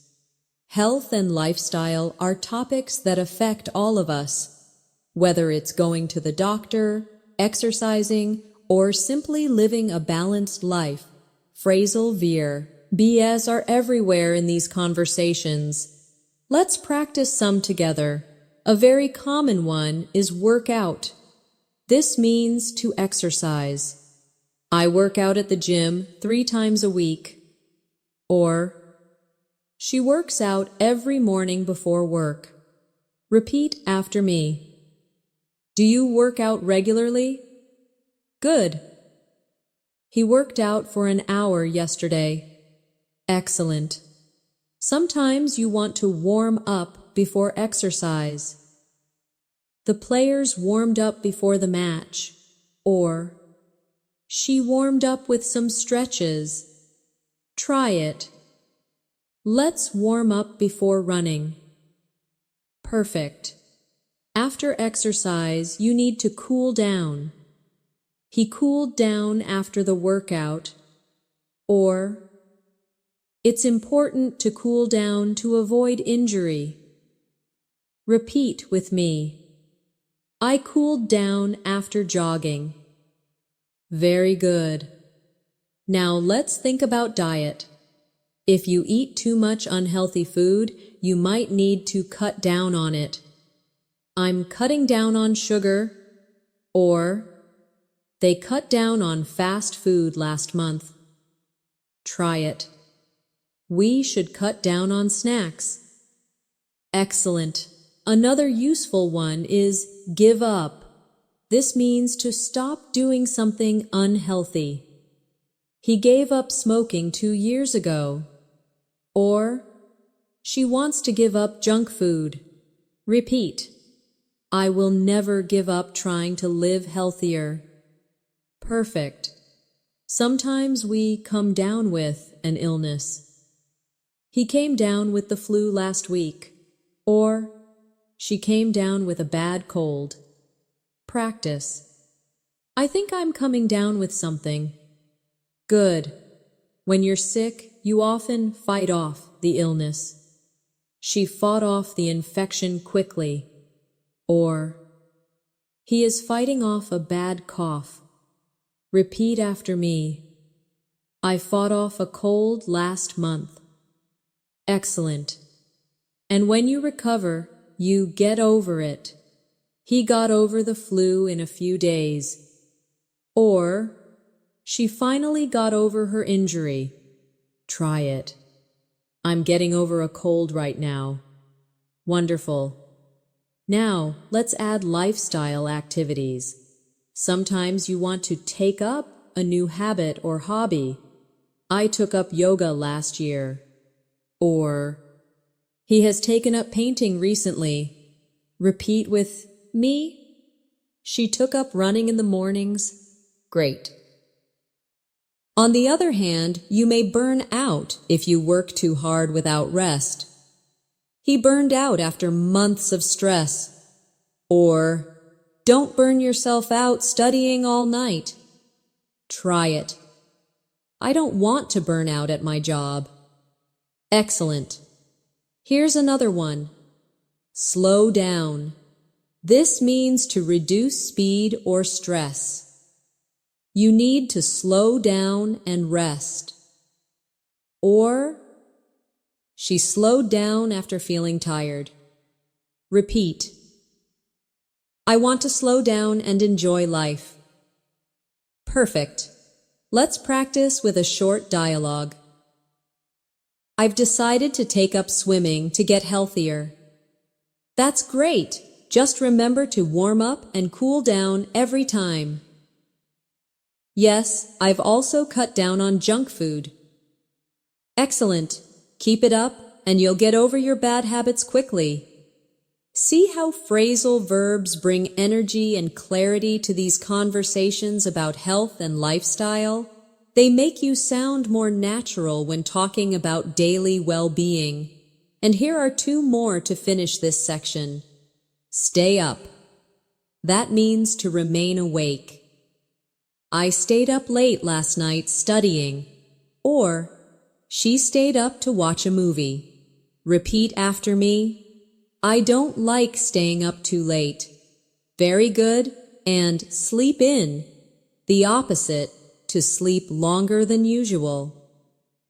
Health and lifestyle are topics that affect all of us, whether it's going to the doctor, exercising, or simply living a balanced life. Phrasal verbs are everywhere in these conversations. Let's practice some together. A very common one is work out. This means to exercise. I work out at the gym 3 times a week. Or, she works out every morning before work. Repeat after me. Do you work out regularly? Good. He worked out for an hour yesterday. Excellent. Sometimes you want to warm up before exercise. The players warmed up before the match. Or, she warmed up with some stretches. Try it. Let's warm up before running. Perfect. After exercise, you need to cool down. He cooled down after the workout. Or, it's important to cool down to avoid injury. Repeat with me. I cooled down after jogging. Very good. Now let's think about diet. If you eat too much unhealthy food, you might need to cut down on it. I'm cutting down on sugar. Or, they cut down on fast food last month. Try it. We should cut down on snacks. Excellent. Another useful one is give up. This means to stop doing something unhealthy. He gave up smoking 2 years ago. Or, she wants to give up junk food. Repeat. I will never give up trying to live healthier. Perfect. Sometimes we come down with an illness. He came down with the flu last week. Or, she came down with a bad cold. Practice. I think I'm coming down with something. Good. When you're sick, you often fight off the illness. She fought off the infection quickly. Or, he is fighting off a bad cough. Repeat after me. I fought off a cold last month. Excellent. And when you recover, you get over it. He got over the flu in a few days. Or, she finally got over her injury. Try it. I'm getting over a cold right now. Wonderful. Now, let's add lifestyle activities. Sometimes you want to take up a new habit or hobby. I took up yoga last year. Or, he has taken up painting recently. Repeat with me. She took up running in the mornings. Great. On the other hand, you may burn out if you work too hard without rest. He burned out after months of stress. Or, don't burn yourself out studying all night. Try it. I don't want to burn out at my job. Excellent. Here's another one. Slow down. This means to reduce speed or stress. You need to slow down and rest. Or, she slowed down after feeling tired. Repeat. I want to slow down and enjoy life. Perfect. Let's practice with a short dialogue. I've decided to take up swimming to get healthier. That's great. Just remember to warm up and cool down every time. Yes, I've also cut down on junk food. Excellent. Keep it up and you'll get over your bad habits quickly. See how phrasal verbs bring energy and clarity to these conversations about health and lifestyle? They make you sound more natural when talking about daily well-being. And here are 2 more to finish this section. Stay up. That means to remain awake. I stayed up late last night studying. Or, she stayed up to watch a movie. Repeat after me. I don't like staying up too late. Very good. And sleep in. The opposite, to sleep longer than usual.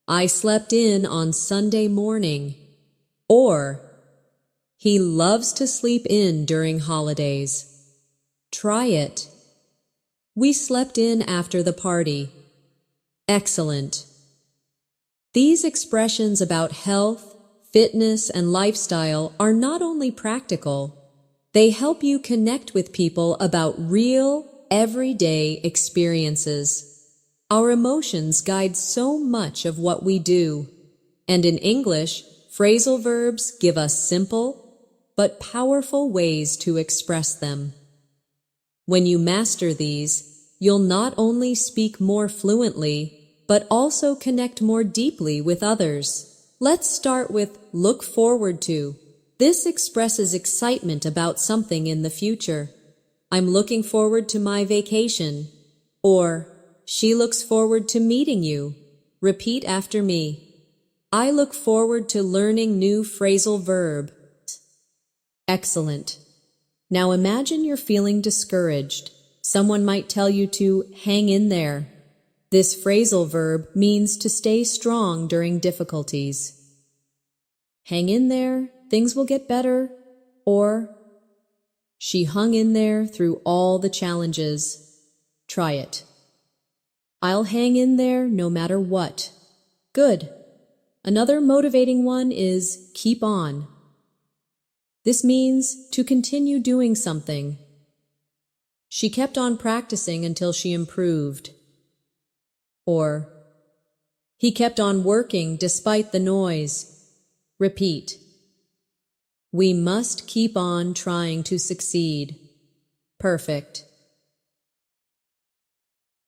I slept in on Sunday morning. Or, he loves to sleep in during holidays. Try it. We slept in after the party. Excellent. These expressions about health, fitness, and lifestyle are not only practical, they help you connect with people about real, everyday experiences. Our emotions guide so much of what we do, and in English, phrasal verbs give us simple but powerful ways to express them. When you master these, you'll not only speak more fluently, but also connect more deeply with others. Let's start with look forward to. This expresses excitement about something in the future. I'm looking forward to my vacation. Or, she looks forward to meeting you. Repeat after me. I look forward to learning new phrasal verb. Excellent. Now imagine you're feeling discouraged. Someone might tell you to hang in there. This phrasal verb means to stay strong during difficulties. Hang in there, things will get better. Or, she hung in there through all the challenges. Try it. I'll hang in there no matter what. Good. Another motivating one is keep on. This means to continue doing something. She kept on practicing until she improved. Or, he kept on working despite the noise. Repeat. We must keep on trying to succeed. Perfect.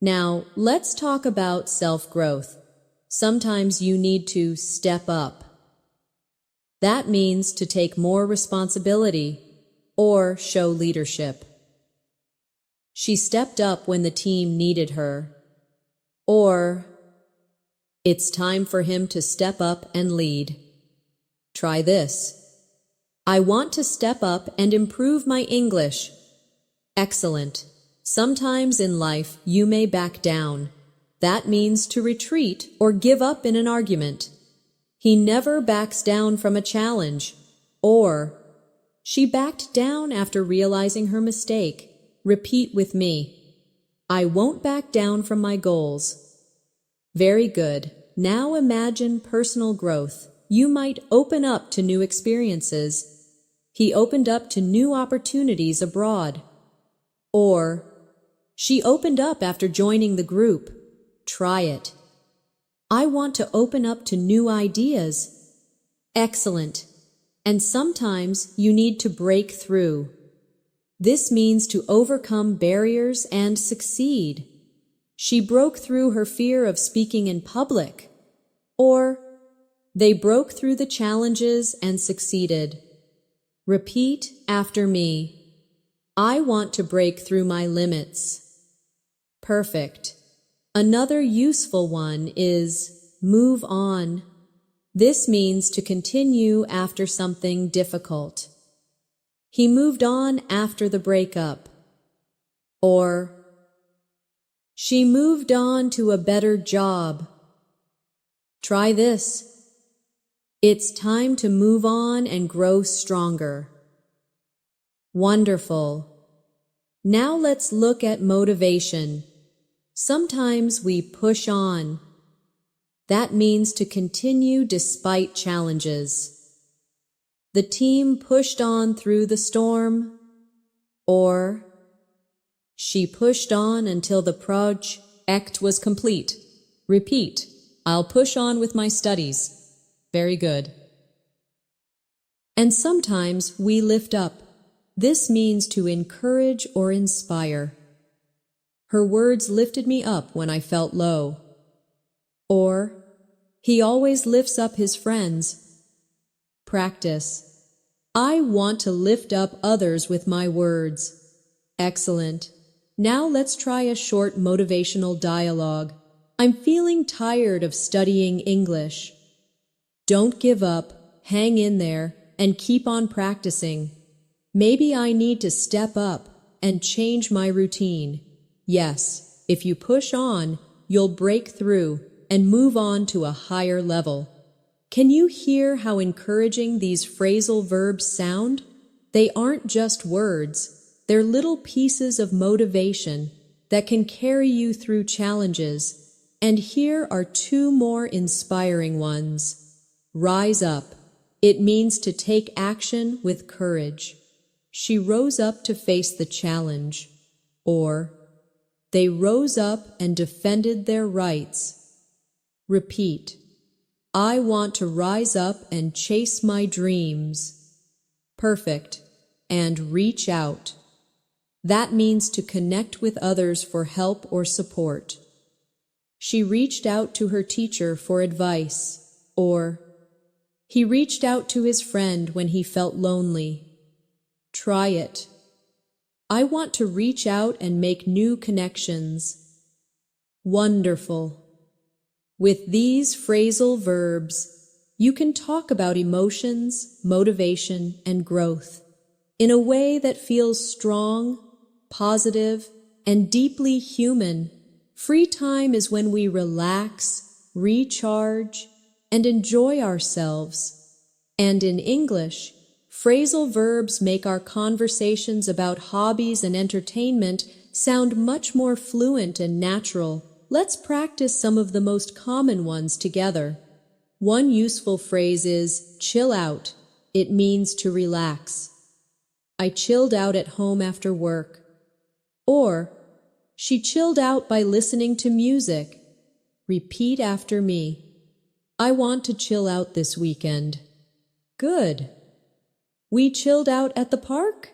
Now, let's talk about self-growth. Sometimes you need to step up. That means to take more responsibility or show leadership. She stepped up when the team needed her. Or, it's time for him to step up and lead. Try this. I want to step up and improve my English. Excellent. Sometimes in life you may back down. That means to retreat or give up in an argument. He never backs down from a challenge. Or, she backed down after realizing her mistake. Repeat with me. I won't back down from my goals. Very good. Now imagine personal growth. You might open up to new experiences. He opened up to new opportunities abroad. Or, she opened up after joining the group. Try it. I want to open up to new ideas. Excellent. And sometimes you need to break through. This means to overcome barriers and succeed. She broke through her fear of speaking in public. Or, they broke through the challenges and succeeded. Repeat after me. I want to break through my limits. Perfect. Another useful one is move on. This means to continue after something difficult. He moved on after the breakup. Or, she moved on to a better job. Try this. It's time to move on and grow stronger. Wonderful. Now let's look at motivation. Sometimes we push on. That means to continue despite challenges. The team pushed on through the storm. Or, she pushed on until the project was complete. Repeat. I'll push on with my studies. Very good. And sometimes we lift up. This means to encourage or inspire. Her words lifted me up when I felt low. Or, he always lifts up his friends. Practice. I want to lift up others with my words. Excellent. Now let's try a short motivational dialogue. I'm feeling tired of studying English. Don't give up, hang in there, and keep on practicing. Maybe I need to step up and change my routine. Yes, if you push on, you'll break through and move on to a higher level. Can you hear how encouraging these phrasal verbs sound? They aren't just words, they're little pieces of motivation that can carry you through challenges. And here are two more inspiring ones. Rise up. It means to take action with courage. She rose up to face the challenge. Or, they rose up and defended their rights. Repeat. I want to rise up and chase my dreams. Perfect. And reach out. That means to connect with others for help or support. She reached out to her teacher for advice. Or, He reached out to his friend when he felt lonely. Try it. I want to reach out and make new connections. Wonderful. With these phrasal verbs, you can talk about emotions, motivation, and growth in a way that feels strong, positive, and deeply human. Free time is when we relax, recharge, and enjoy ourselves. And in English, phrasal verbs make our conversations about hobbies and entertainment sound much more fluent and natural. Let's practice some of the most common ones together. One useful phrase is chill out. It means to relax. I chilled out at home after work. Or, she chilled out by listening to music. Repeat after me. I want to chill out this weekend. Good. We chilled out at the park?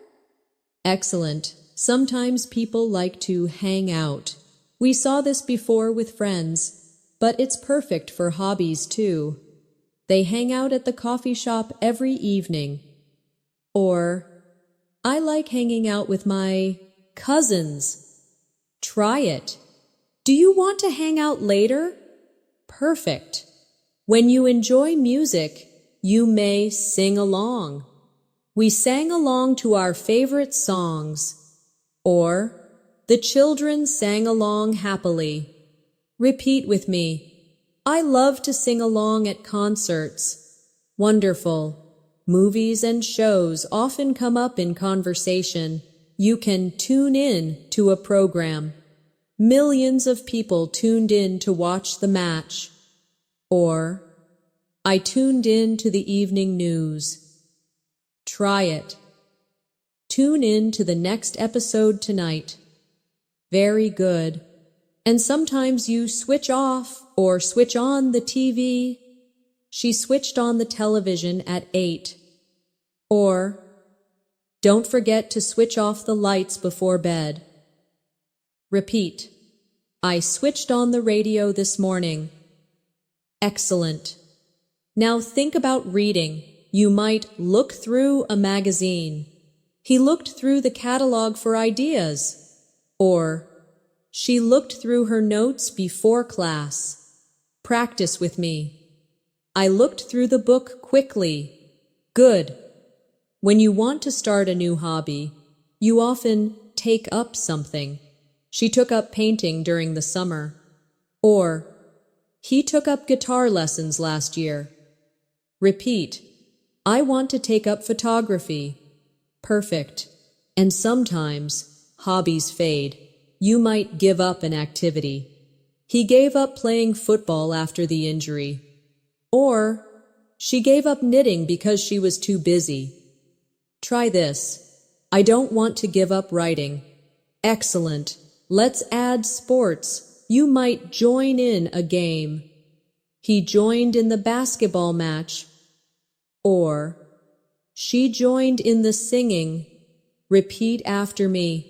Excellent. Sometimes people like to hang out. We saw this before with friends, but it's perfect for hobbies too. They hang out at the coffee shop every evening. Or, I like hanging out with my cousins. Try it. Do you want to hang out later? Perfect. When you enjoy music, you may sing along. We sang along to our favorite songs. Or, the children sang along happily. Repeat with me. I love to sing along at concerts. Wonderful. Movies and shows often come up in conversation. You can tune in to a program. Millions of people tuned in to watch the match. Or, I tuned in to the evening news. Try it. Tune in to the next episode tonight. Very good. And sometimes you switch off or switch on the TV. She switched on the television at 8. Or, don't forget to switch off the lights before bed. Repeat. I switched on the radio this morning. Excellent. Now think about reading. You might look through a magazine. He looked through the catalog for ideas. Or, she looked through her notes before class. Practice with me. I looked through the book quickly. Good. When you want to start a new hobby, you often take up something. She took up painting during the summer. Or, he took up guitar lessons last year. Repeat. I want to take up photography. Perfect. And sometimes, hobbies fade. You might give up an activity. He gave up playing football after the injury. Or, she gave up knitting because she was too busy. Try this. I don't want to give up writing. Excellent. Let's add sports. You might join in a game. He joined in the basketball match. Or, she joined in the singing. Repeat after me.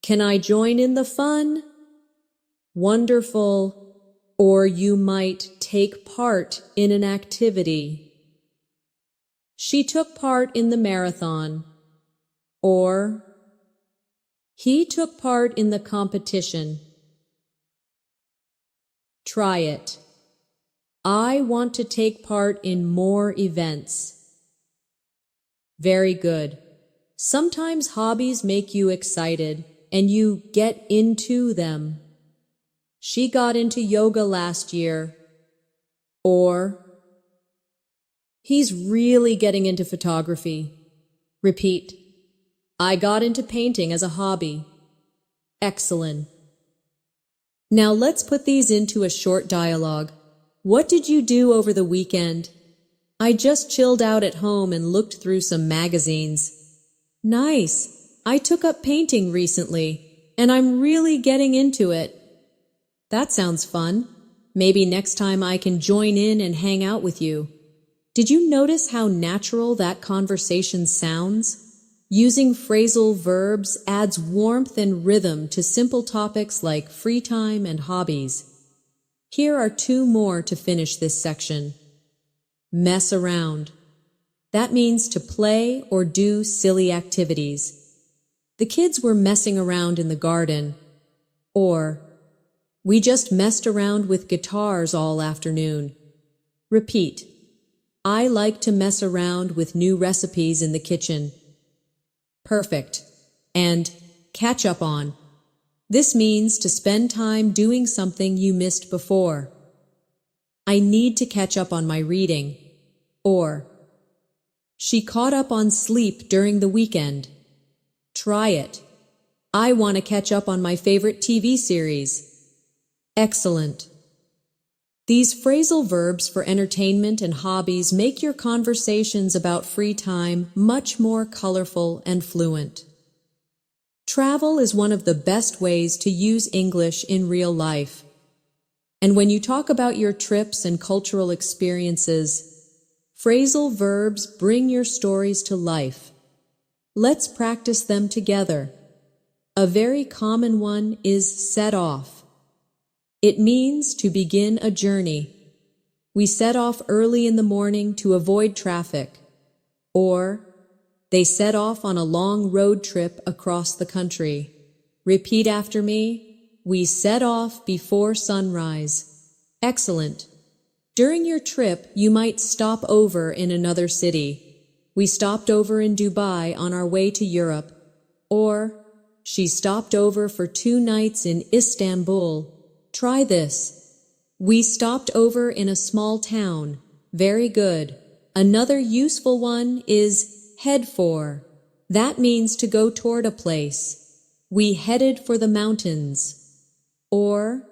Can I join in the fun? Wonderful. Or you might take part in an activity. She took part in the marathon. Or, he took part in the competition. Try it. I want to take part in more events. Very good. Sometimes hobbies make you excited, and you get into them. She got into yoga last year. Or, he's really getting into photography. Repeat. I got into painting as a hobby. Excellent. Now let's put these into a short dialogue. What did you do over the weekend? I just chilled out at home and looked through some magazines. Nice. I took up painting recently, and I'm really getting into it. That sounds fun. Maybe next time I can join in and hang out with you. Did you notice how natural that conversation sounds? Using phrasal verbs adds warmth and rhythm to simple topics like free time and hobbies. Here are 2 more to finish this section. Mess around. That means to play or do silly activities. The kids were messing around in the garden. Or, we just messed around with guitars all afternoon. Repeat. I like to mess around with new recipes in the kitchen. Perfect. And catch up on. This means to spend time doing something you missed before. I need to catch up on my reading. Or, she caught up on sleep during the weekend. Try it. I want to catch up on my favorite TV series. Excellent. These phrasal verbs for entertainment and hobbies make your conversations about free time much more colorful and fluent. Travel is one of the best ways to use English in real life. And when you talk about your trips and cultural experiences, phrasal verbs bring your stories to life. Let's practice them together. A very common one is set off. It means to begin a journey. We set off early in the morning to avoid traffic. Or, they set off on a long road trip across the country. Repeat after me. We set off before sunrise. Excellent. During your trip, you might stop over in another city. We stopped over in Dubai on our way to Europe. Or, she stopped over for 2 nights in Istanbul. Try this. We stopped over in a small town. Very good. Another useful one is head for. That means to go toward a place. We headed for the mountains. Or,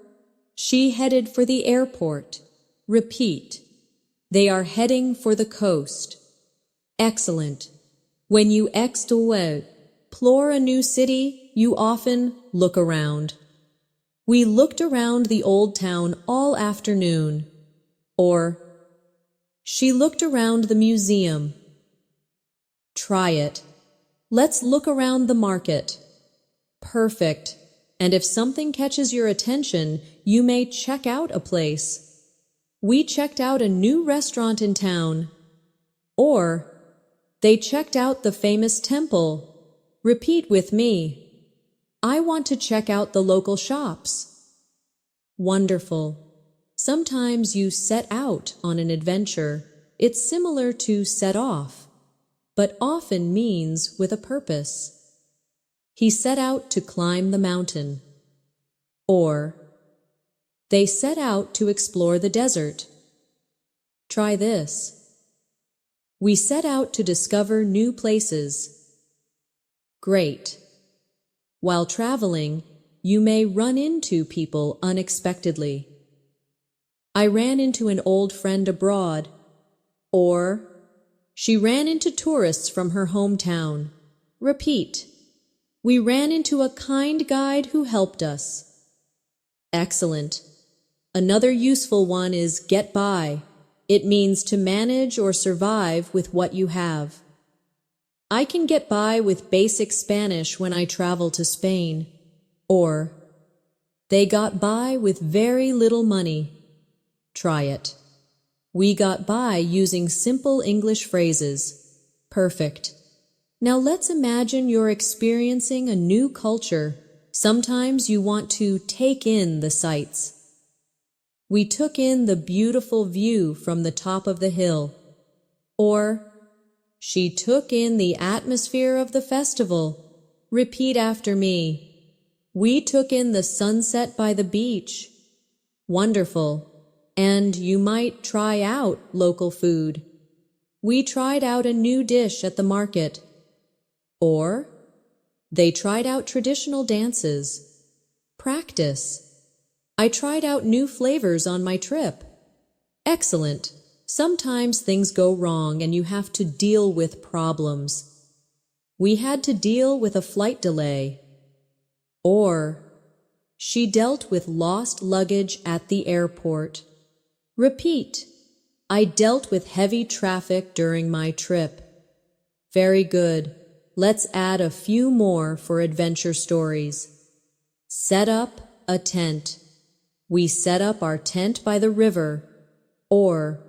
she headed for the airport. Repeat. They are heading for the coast. Excellent. When you explore a new city, you often look around. We looked around the old town all afternoon. Or, she looked around the museum. Try it. Let's look around the market. Perfect. And if something catches your attention, you may check out a place. We checked out a new restaurant in town. Or, they checked out the famous temple. Repeat with me. I want to check out the local shops. Wonderful. Sometimes you set out on an adventure. It's similar to set off, but often means with a purpose. He set out to climb the mountain. Or, they set out to explore the desert. Try this. We set out to discover new places. Great. While traveling, you may run into people unexpectedly. I ran into an old friend abroad. Or, she ran into tourists from her hometown. Repeat. We ran into a kind guide who helped us. Excellent. Another useful one is get by. It means to manage or survive with what you have. I can get by with basic Spanish when I travel to Spain. Or, they got by with very little money. Try it. We got by using simple English phrases. Perfect. Now let's imagine you're experiencing a new culture. Sometimes you want to take in the sights. We took in the beautiful view from the top of the hill. Or, she took in the atmosphere of the festival. Repeat after me. We took in the sunset by the beach. Wonderful. And you might try out local food. We tried out a new dish at the market. Or, they tried out traditional dances. Practice. I tried out new flavors on my trip. Excellent. Sometimes things go wrong and you have to deal with problems. We had to deal with a flight delay. Or, she dealt with lost luggage at the airport. Repeat. I dealt with heavy traffic during my trip. Very good. Let's add a few more for adventure stories. Set up a tent. We set up our tent by the river. Or,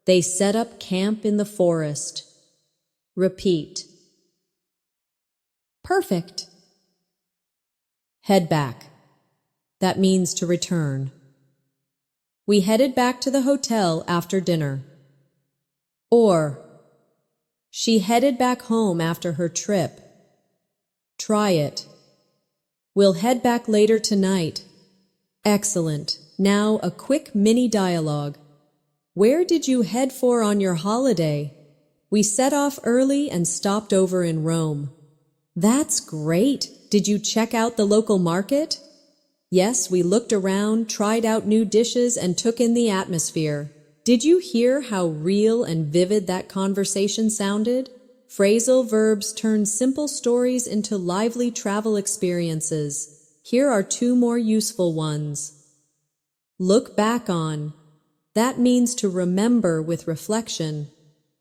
They set up camp in the forest. Repeat. Perfect. Head back. That means to return. We headed back to the hotel after dinner. Or, she headed back home after her trip. Try it. We'll head back later tonight. Excellent. Now a quick mini dialogue. Where did you head for on your holiday? We set off early and stopped over in Rome. That's great. Did you check out the local market? Yes, we looked around, tried out new dishes, and took in the atmosphere. Did you hear how real and vivid that conversation sounded? Phrasal verbs turn simple stories into lively travel experiences. Here are two more useful ones. Look back on. That means to remember with reflection.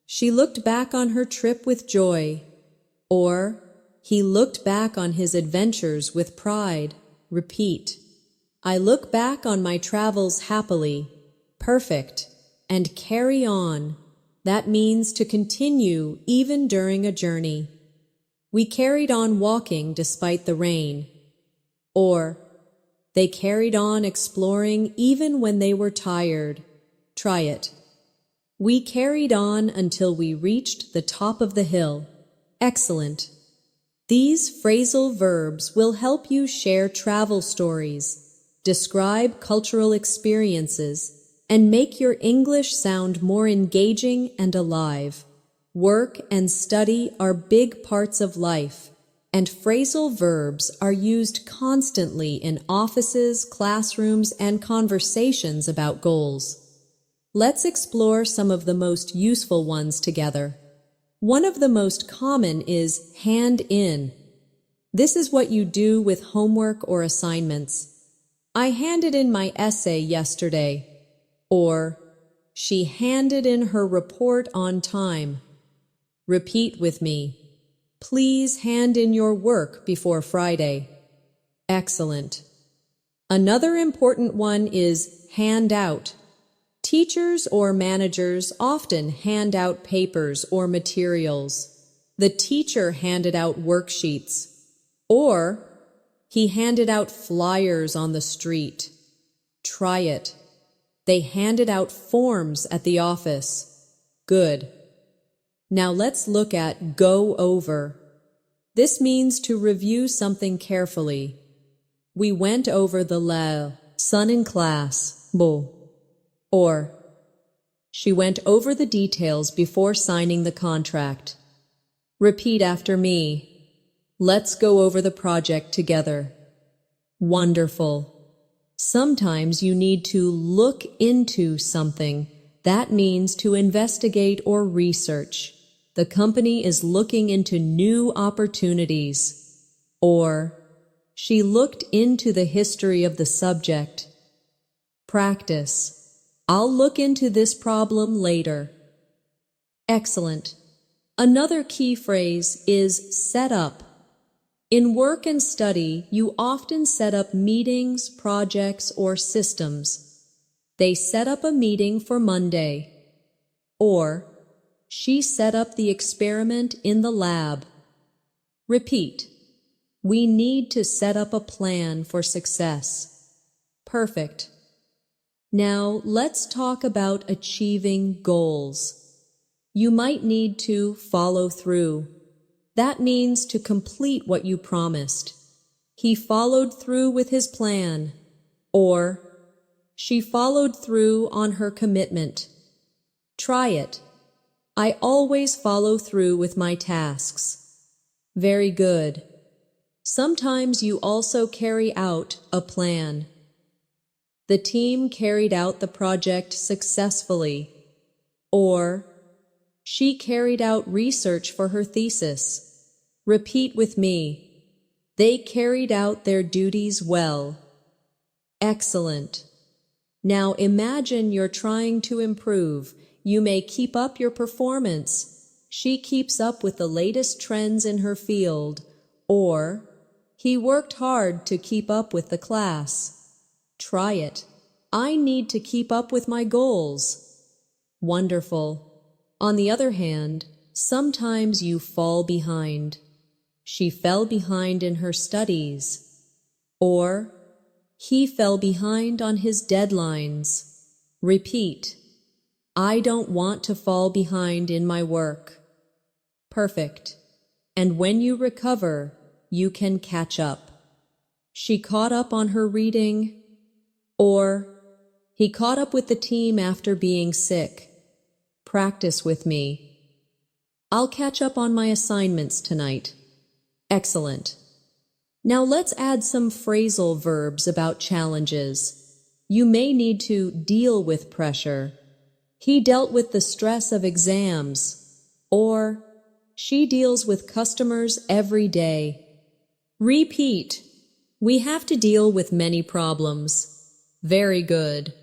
She looked back on her trip with joy. Or, he looked back on his adventures with pride. Repeat. I look back on my travels happily. Perfect. And carry on. That means to continue even during a journey. We carried on walking despite the rain. Or, they carried on exploring even when they were tired. Try it. We carried on until we reached the top of the hill. Excellent. These phrasal verbs will help you share travel stories, describe cultural experiences, and make your English sound more engaging and alive. Work and study are big parts of life, and phrasal verbs are used constantly in offices, classrooms, and conversations about goals. Let's explore some of the most useful ones together. One of the most common is hand in. This is what you do with homework or assignments. I handed in my essay yesterday. Or, she handed in her report on time. Repeat with me. Please hand in your work before Friday. Excellent. Another important one is hand out. Teachers or managers often hand out papers or materials. The teacher handed out worksheets. Or, he handed out flyers on the street. Try it. They handed out forms at the office. Good. Now let's look at go over. This means to review something carefully. We went over the lesson in class. Or, she went over the details before signing the contract. Repeat after me. Let's go over the project together. Wonderful. Sometimes you need to look into something. That means to investigate or research. The company is looking into new opportunities. Or, she looked into the history of the subject. Practice. I'll look into this problem later. Excellent. Another key phrase is set up. In work and study, you often set up meetings, projects, or systems. They set up a meeting for Monday. Or, she set up the experiment in the lab. Repeat. We need to set up a plan for success. Perfect. Now, let's talk about achieving goals. You might need to follow through. That means to complete what you promised. He followed through with his plan. Or, she followed through on her commitment. Try it. I always follow through with my tasks. Very good. Sometimes you also carry out a plan. The team carried out the project successfully. Or, she carried out research for her thesis. Repeat with me. They carried out their duties well. Excellent. Now imagine you're trying to improve. You may keep up your performance. She keeps up with the latest trends in her field. Or, he worked hard to keep up with the class. Try it. I need to keep up with my goals. Wonderful. On the other hand, sometimes you fall behind. She fell behind in her studies. Or, he fell behind on his deadlines. Repeat. I don't want to fall behind in my work. Perfect. And when you recover, you can catch up. She caught up on her reading. Or, he caught up with the team after being sick. Practice with me. I'll catch up on my assignments tonight. Excellent. Now let's add some phrasal verbs about challenges. You may need to deal with pressure. He dealt with the stress of exams. Or, she deals with customers every day. Repeat. We have to deal with many problems. Very good.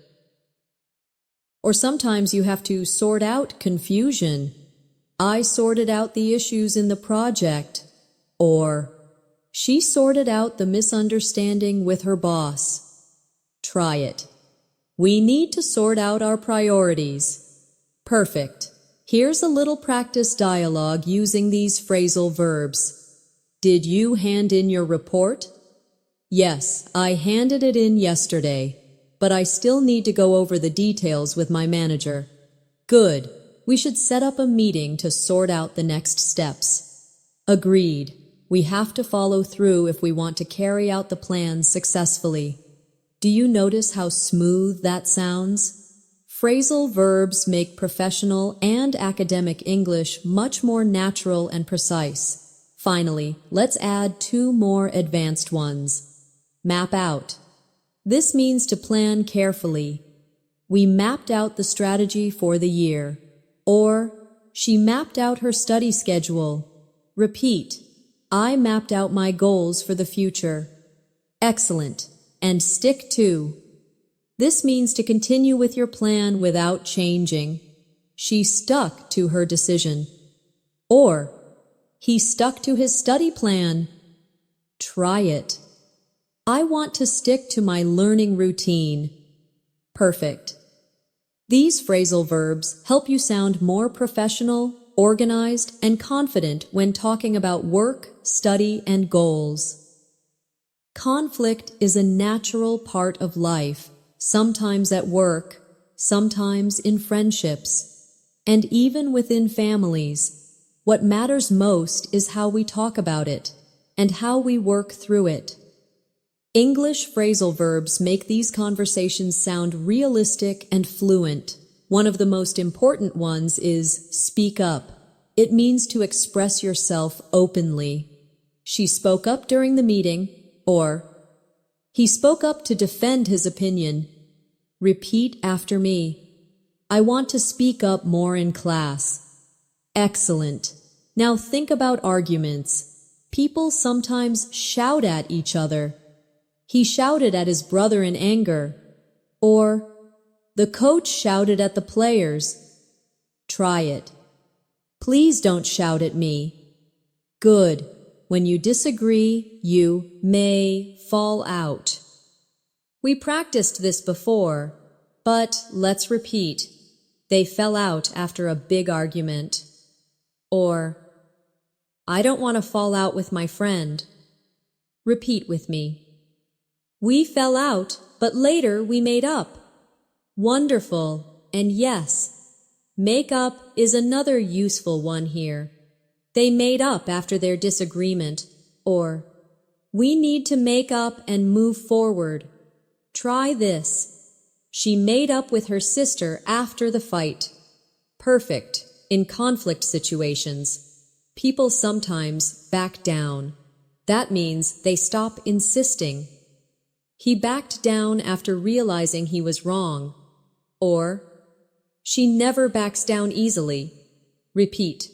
Or sometimes you have to sort out confusion. I sorted out the issues in the project. Or, she sorted out the misunderstanding with her boss. Try it. We need to sort out our priorities. Perfect. Here's a little practice dialogue using these phrasal verbs. Did you hand in your report? Yes, I handed it in yesterday, but I still need to go over the details with my manager. Good. We should set up a meeting to sort out the next steps. Agreed. We have to follow through if we want to carry out the plans successfully. Do you notice how smooth that sounds? Phrasal verbs make professional and academic English much more natural and precise. Finally, let's add 2 more advanced ones. Map out. This means to plan carefully. We mapped out the strategy for the year. Or, she mapped out her study schedule. Repeat. I mapped out my goals for the future. Excellent. And stick to. This means to continue with your plan without changing. She stuck to her decision. Or, he stuck to his study plan. Try it. I want to stick to my learning routine. Perfect. These phrasal verbs help you sound more professional, organized, and confident when talking about work, study, and goals. Conflict is a natural part of life, sometimes at work, sometimes in friendships, and even within families. What matters most is how we talk about it and how we work through it. English phrasal verbs make these conversations sound realistic and fluent. One of the most important ones is speak up. It means to express yourself openly. She spoke up during the meeting. Or, he spoke up to defend his opinion. Repeat after me. I want to speak up more in class. Excellent. Now think about arguments. People sometimes shout at each other. He shouted at his brother in anger. Or, the coach shouted at the players. Try it. Please don't shout at me. Good. When you disagree, you may fall out. We practiced this before, but let's repeat. They fell out after a big argument. Or, I don't want to fall out with my friend. Repeat with me. We fell out, but later we made up. Wonderful. And yes, make up is another useful one here. They made up after their disagreement. Or, we need to make up and move forward. Try this. She made up with her sister after the fight. Perfect. In conflict situations, people sometimes back down. That means they stop insisting. He backed down after realizing he was wrong. Or, she never backs down easily. Repeat.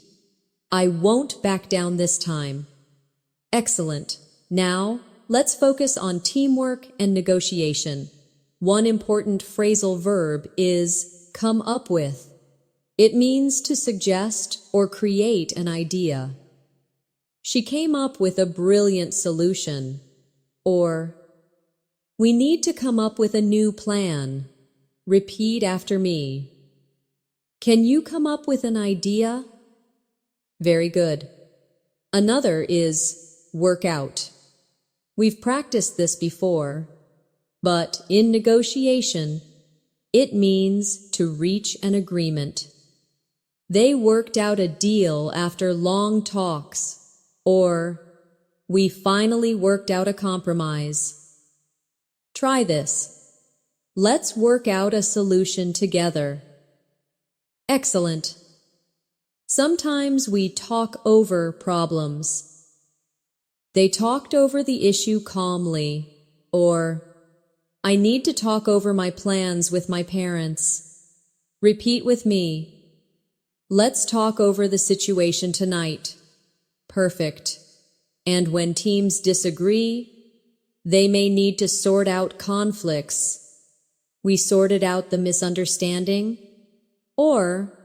I won't back down this time. Excellent. Now, let's focus on teamwork and negotiation. One important phrasal verb is come up with. It means to suggest or create an idea. She came up with a brilliant solution. Or, we need to come up with a new plan. Repeat after me. Can you come up with an idea? Very good. Another is work out. We've practiced this before, but in negotiation, it means to reach an agreement. They worked out a deal after long talks, or we finally worked out a compromise. Try this. Let's work out a solution together. Excellent. Sometimes we talk over problems. They talked over the issue calmly, or I need to talk over my plans with my parents. Repeat with me. Let's talk over the situation tonight. Perfect. And when teams disagree, they may need to sort out conflicts. We sorted out the misunderstanding, or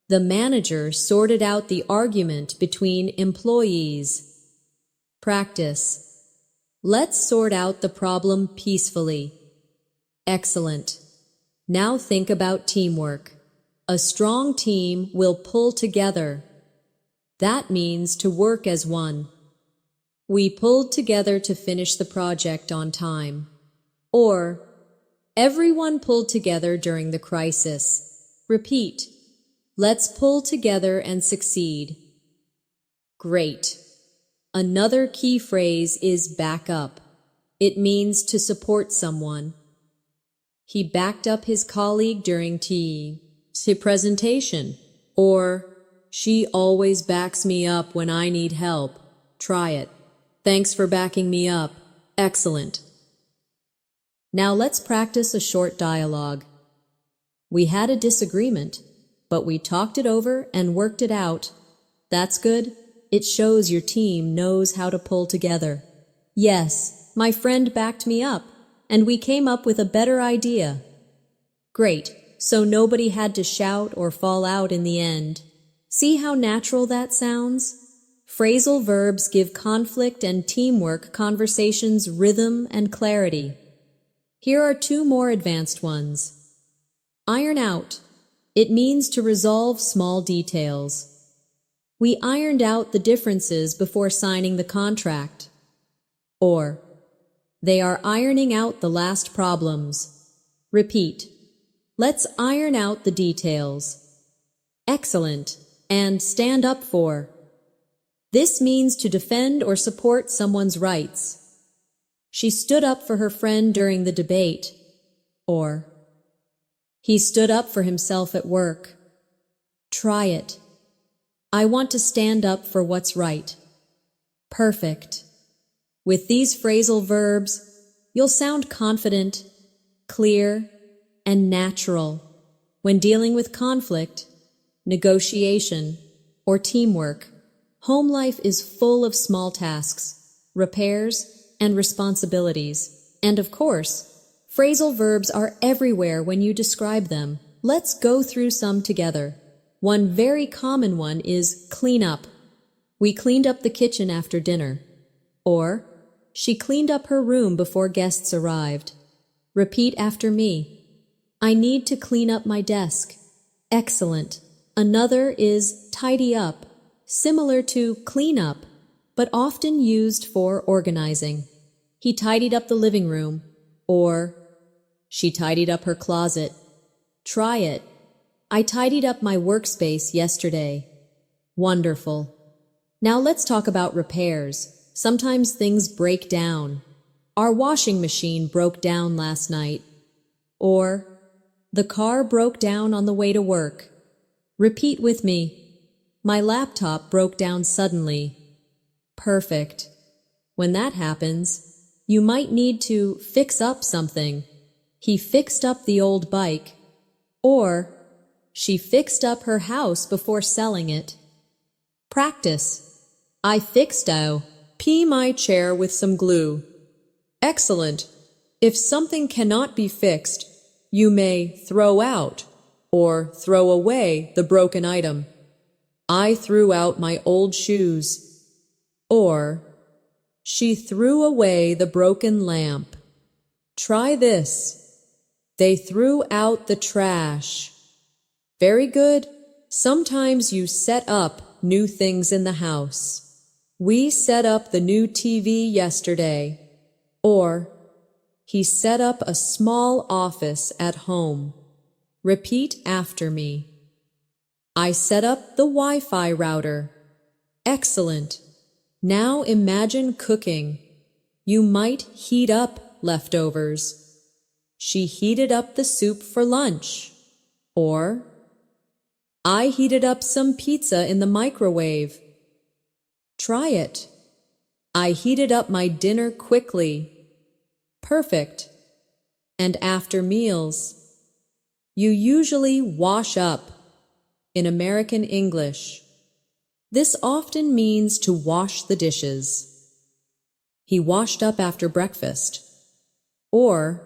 the manager sorted out the argument between employees. Practice. Let's sort out the problem peacefully. Excellent. Now think about teamwork. A strong team will pull together. That means to work as one. We pulled together to finish the project on time. Or, everyone pulled together during the crisis. Repeat. Let's pull together and succeed. Great. Another key phrase is back up. It means to support someone. He backed up his colleague during the presentation. Or, she always backs me up when I need help. Try it. Thanks for backing me up. Excellent. Now let's practice a short dialogue. We had a disagreement, but we talked it over and worked it out. That's good. It shows your team knows how to pull together. Yes, my friend backed me up, and we came up with a better idea. Great, so nobody had to shout or fall out in the end. See how natural that sounds? Phrasal verbs give conflict and teamwork conversations rhythm and clarity. Here are two more advanced ones. Iron out. It means to resolve small details. We ironed out the differences before signing the contract. Or, they are ironing out the last problems. Repeat. Let's iron out the details. Excellent. And stand up for. This means to defend or support someone's rights. She stood up for her friend during the debate. Or, he stood up for himself at work. Try it. I want to stand up for what's right. Perfect. With these phrasal verbs, you'll sound confident, clear, and natural when dealing with conflict, negotiation, or teamwork. Home life is full of small tasks, repairs, and responsibilities. And of course, phrasal verbs are everywhere when you describe them. Let's go through some together. One very common one is clean up. We cleaned up the kitchen after dinner. Or, she cleaned up her room before guests arrived. Repeat after me. I need to clean up my desk. Excellent. Another is tidy up, similar to clean up, but often used for organizing. He tidied up the living room. Or, she tidied up her closet. Try it. I tidied up my workspace yesterday. Wonderful. Now let's talk about repairs. Sometimes things break down. Our washing machine broke down last night. Or, the car broke down on the way to work. Repeat with me. My laptop broke down suddenly. Perfect. When that happens, you might need to fix up something. He fixed up the old bike. Or, she fixed up her house before selling it. Practice. I fixed my chair with some glue. Excellent. If something cannot be fixed, you may throw out or throw away the broken item. I threw out my old shoes. Or, she threw away the broken lamp. Try this. They threw out the trash. Very good. Sometimes you set up new things in the house. We set up the new TV yesterday. Or, he set up a small office at home. Repeat after me. I set up the Wi-Fi router. Excellent. Now imagine cooking. You might heat up leftovers. She heated up the soup for lunch. Or, I heated up some pizza in the microwave. Try it. I heated up my dinner quickly. Perfect. And after meals, you usually wash up. In American English, this often means to wash the dishes. He washed up after breakfast. Or,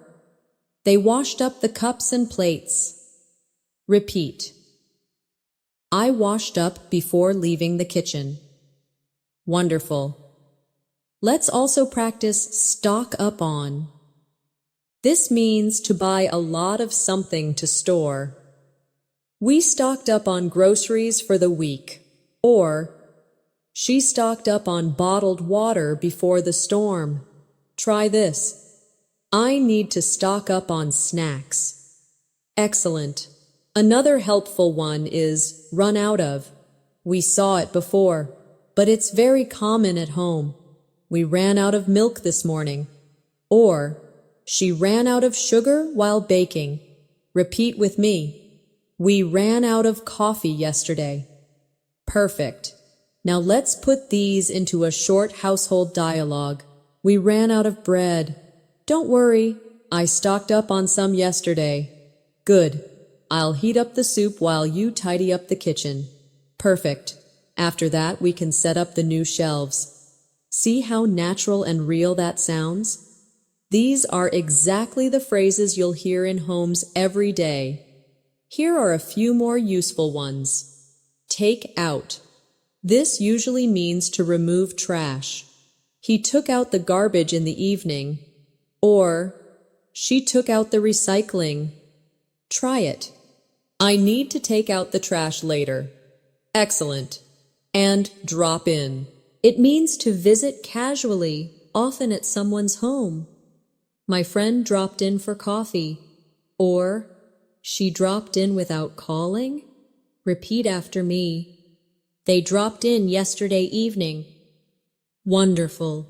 they washed up the cups and plates. Repeat. I washed up before leaving the kitchen. Wonderful. Let's also practice stock up on. This means to buy a lot of something to store. We stocked up on groceries for the week. Or, she stocked up on bottled water before the storm. Try this. I need to stock up on snacks. Excellent. Another helpful one is run out of. We saw it before, but it's very common at home. We ran out of milk this morning. Or, she ran out of sugar while baking. Repeat with me. We ran out of coffee yesterday. Perfect. Now let's put these into a short household dialogue. We ran out of bread. Don't worry, I stocked up on some yesterday. Good. I'll heat up the soup while you tidy up the kitchen. Perfect. After that, we can set up the new shelves. See how natural and real that sounds? These are exactly the phrases you'll hear in homes every day. Here are a few more useful ones. Take out. This usually means to remove trash. He took out the garbage in the evening. Or, she took out the recycling. Try it. I need to take out the trash later. Excellent. And drop in. It means to visit casually, often at someone's home. My friend dropped in for coffee. Or, she dropped in without calling? Repeat after me. They dropped in yesterday evening. Wonderful.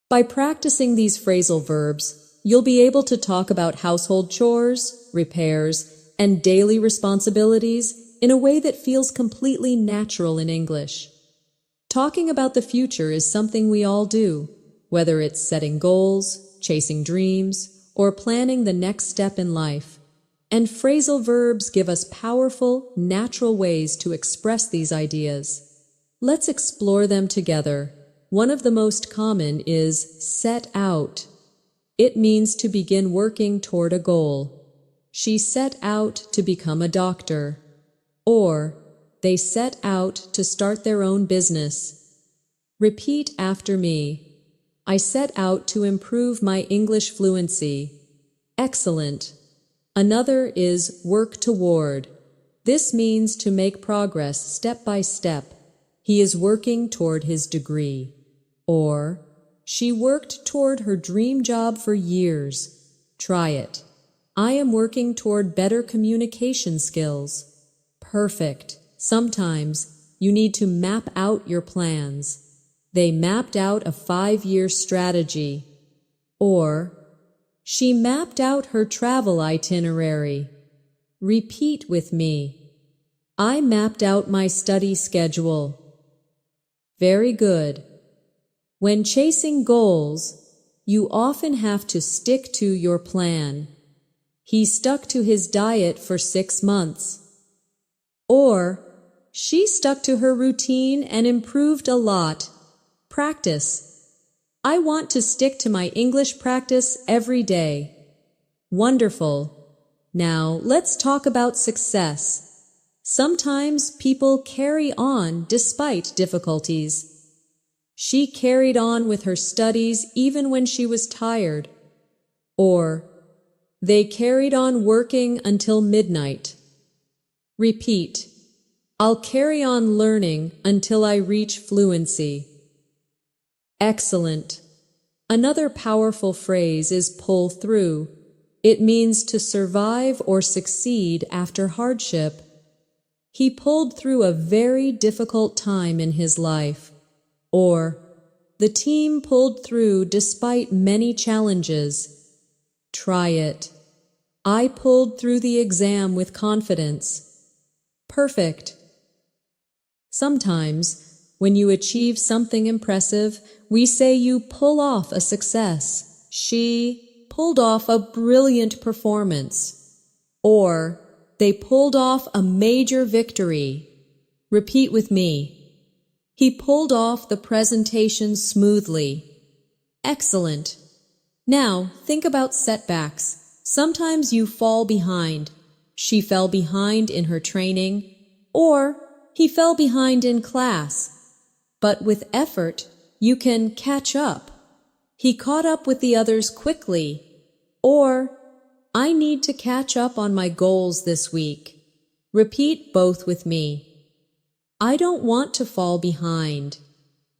By practicing these phrasal verbs, you'll be able to talk about household chores, repairs, and daily responsibilities in a way that feels completely natural in English. Talking about the future is something we all do, whether it's setting goals, chasing dreams, or planning the next step in life. And phrasal verbs give us powerful, natural ways to express these ideas. Let's explore them together. One of the most common is set out. It means to begin working toward a goal. She set out to become a doctor. Or, they set out to start their own business. Repeat after me. I set out to improve my English fluency. Excellent. Another is work toward. This means to make progress step by step. He is working toward his degree. Or, she worked toward her dream job for years. Try it. I am working toward better communication skills. Perfect. Sometimes you need to map out your plans. They mapped out a 5-year strategy. Or, she mapped out her travel itinerary. Repeat with me. I mapped out my study schedule. Very good. When chasing goals, you often have to stick to your plan. He stuck to his diet for 6 months. Or, she stuck to her routine and improved a lot. Practice. I want to stick to my English practice every day. Wonderful. Now, let's talk about success. Sometimes people carry on despite difficulties. She carried on with her studies even when she was tired. Or, they carried on working until midnight. Repeat. I'll carry on learning until I reach fluency. Excellent. Another powerful phrase is pull through. It means to survive or succeed after hardship. He pulled through a very difficult time in his life. Or, the team pulled through despite many challenges. Try it. I pulled through the exam with confidence. Perfect. Sometimes, when you achieve something impressive, we say you pull off a success. She pulled off a brilliant performance. Or, they pulled off a major victory. Repeat with me. He pulled off the presentation smoothly. Excellent. Now, think about setbacks. Sometimes you fall behind. She fell behind in her training, or he fell behind in class. But with effort, you can catch up. He caught up with the others quickly. Or, I need to catch up on my goals this week. Repeat both with me. I don't want to fall behind.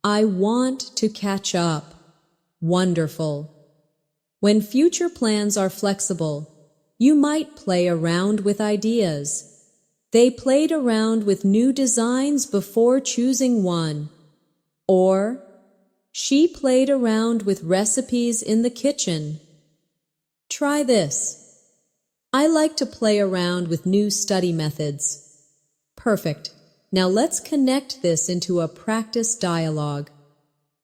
I want to catch up. Wonderful. When future plans are flexible, you might play around with ideas. They played around with new designs before choosing one. Or, she played around with recipes in the kitchen. Try this. I like to play around with new study methods. Perfect. Now let's connect this into a practice dialogue.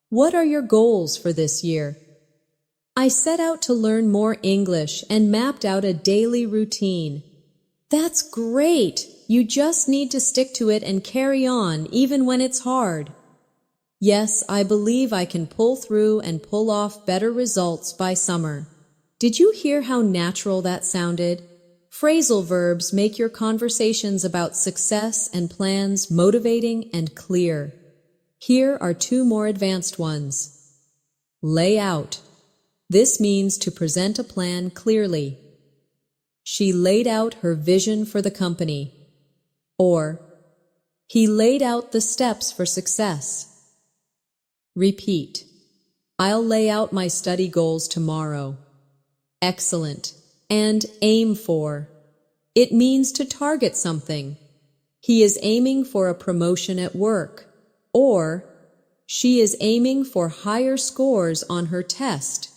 What are your goals for this year? I set out to learn more English and mapped out a daily routine. That's great! You just need to stick to it and carry on even when it's hard. Yes, I believe I can pull through and pull off better results by summer. Did you hear how natural that sounded? Phrasal verbs make your conversations about success and plans motivating and clear. Here are two more advanced ones. Lay out. This means to present a plan clearly. She laid out her vision for the company. Or, he laid out the steps for success. Repeat. I'll lay out my study goals tomorrow. Excellent. And aim for. It means to target something. He is aiming for a promotion at work. Or, she is aiming for higher scores on her test.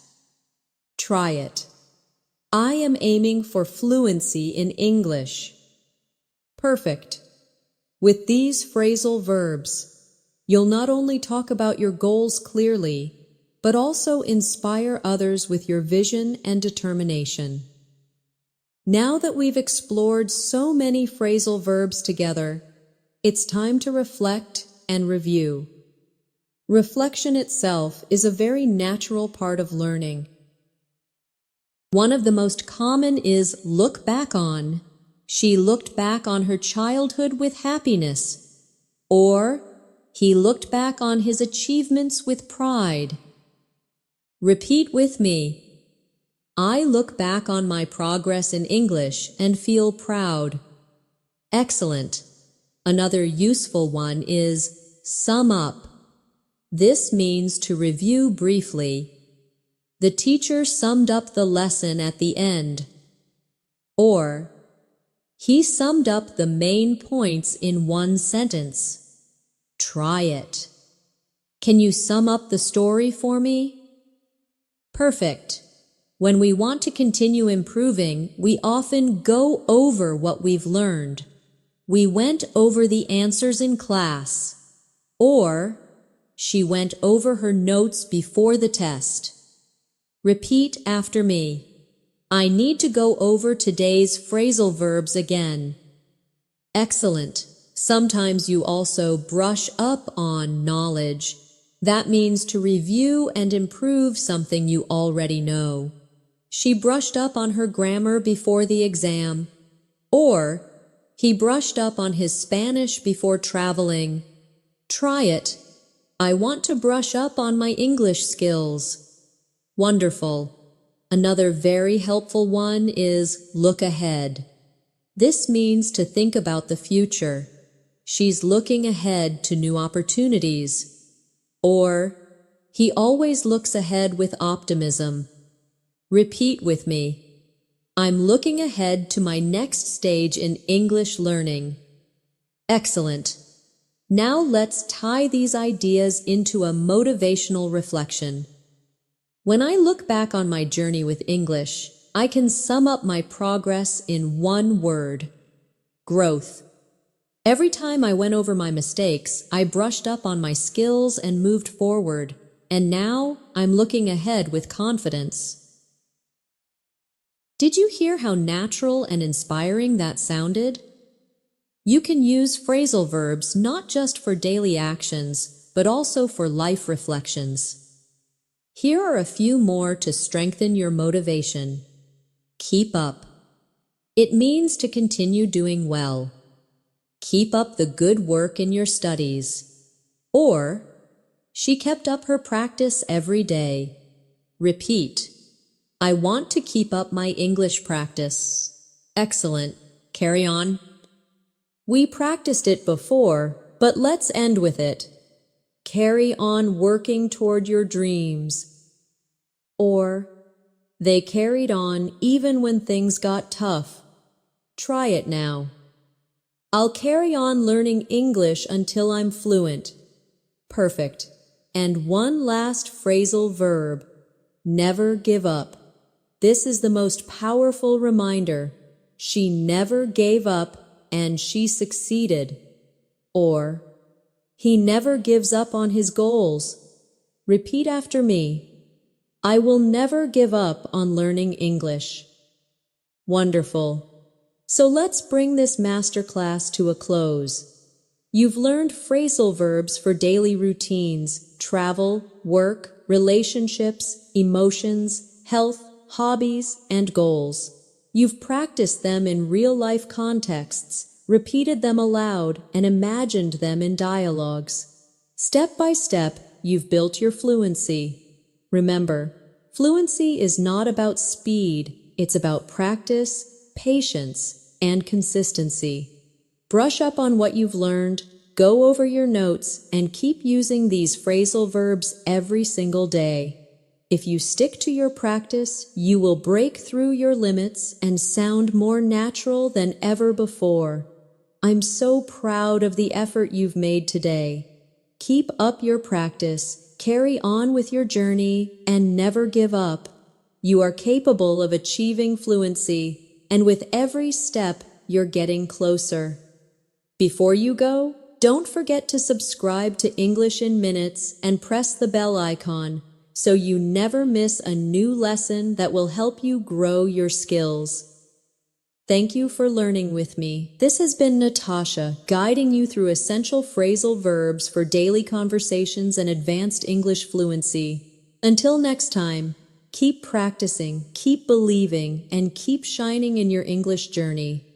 Try it. I am aiming for fluency in English. Perfect. With these phrasal verbs, you'll not only talk about your goals clearly, but also inspire others with your vision and determination. Now that we've explored so many phrasal verbs together, it's time to reflect and review. Reflection itself is a very natural part of learning. One of the most common is look back on. She looked back on her childhood with happiness. Or, he looked back on his achievements with pride. Repeat with me. I look back on my progress in English and feel proud. Excellent. Another useful one is sum up. This means to review briefly. The teacher summed up the lesson at the end. Or, he summed up the main points in one sentence. Try it. Can you sum up the story for me? Perfect. When we want to continue improving, we often go over what we've learned. We went over the answers in class. Or, she went over her notes before the test. Repeat after me. I need to go over today's phrasal verbs again. Excellent. Sometimes you also brush up on knowledge. That means to review and improve something you already know. She brushed up on her grammar before the exam. Or, he brushed up on his Spanish before traveling. Try it. I want to brush up on my English skills. Wonderful. Another very helpful one is look ahead. This means to think about the future. She's looking ahead to new opportunities. Or, he always looks ahead with optimism. Repeat with me. I'm looking ahead to my next stage in English learning. Excellent. Now let's tie these ideas into a motivational reflection. When I look back on my journey with English, I can sum up my progress in one word: growth. Every time I went over my mistakes, I brushed up on my skills and moved forward, and now I'm looking ahead with confidence. Did you hear how natural and inspiring that sounded? You can use phrasal verbs not just for daily actions, but also for life reflections. Here are a few more to strengthen your motivation. Keep up. It means to continue doing well. Keep up the good work in your studies. Or, she kept up her practice every day. Repeat. I want to keep up my English practice. Excellent. Carry on. We practiced it before, but let's end with it. Carry on working toward your dreams. Or, they carried on even when things got tough. Try it now. I'll carry on learning English until I'm fluent. Perfect. And one last phrasal verb. Never give up. This is the most powerful reminder. She never gave up and she succeeded. Or, he never gives up on his goals. Repeat after me. I will never give up on learning English. Wonderful. So let's bring this masterclass to a close. You've learned phrasal verbs for daily routines, travel, work, relationships, emotions, health, hobbies, and goals. You've practiced them in real-life contexts, repeated them aloud, and imagined them in dialogues. Step by step, you've built your fluency. Remember, fluency is not about speed, it's about practice, patience, and consistency. Brush up on what you've learned, go over your notes, and keep using these phrasal verbs every single day. If you stick to your practice, you will break through your limits and sound more natural than ever before. I'm so proud of the effort you've made today. Keep up your practice, carry on with your journey, and never give up. You are capable of achieving fluency, and with every step, you're getting closer. Before you go, don't forget to subscribe to English in Minutes and press the bell icon so you never miss a new lesson that will help you grow your skills. Thank you for learning with me. This has been Natasha, guiding you through essential phrasal verbs for daily conversations and advanced English fluency. Until next time, keep practicing, keep believing, and keep shining in your English journey.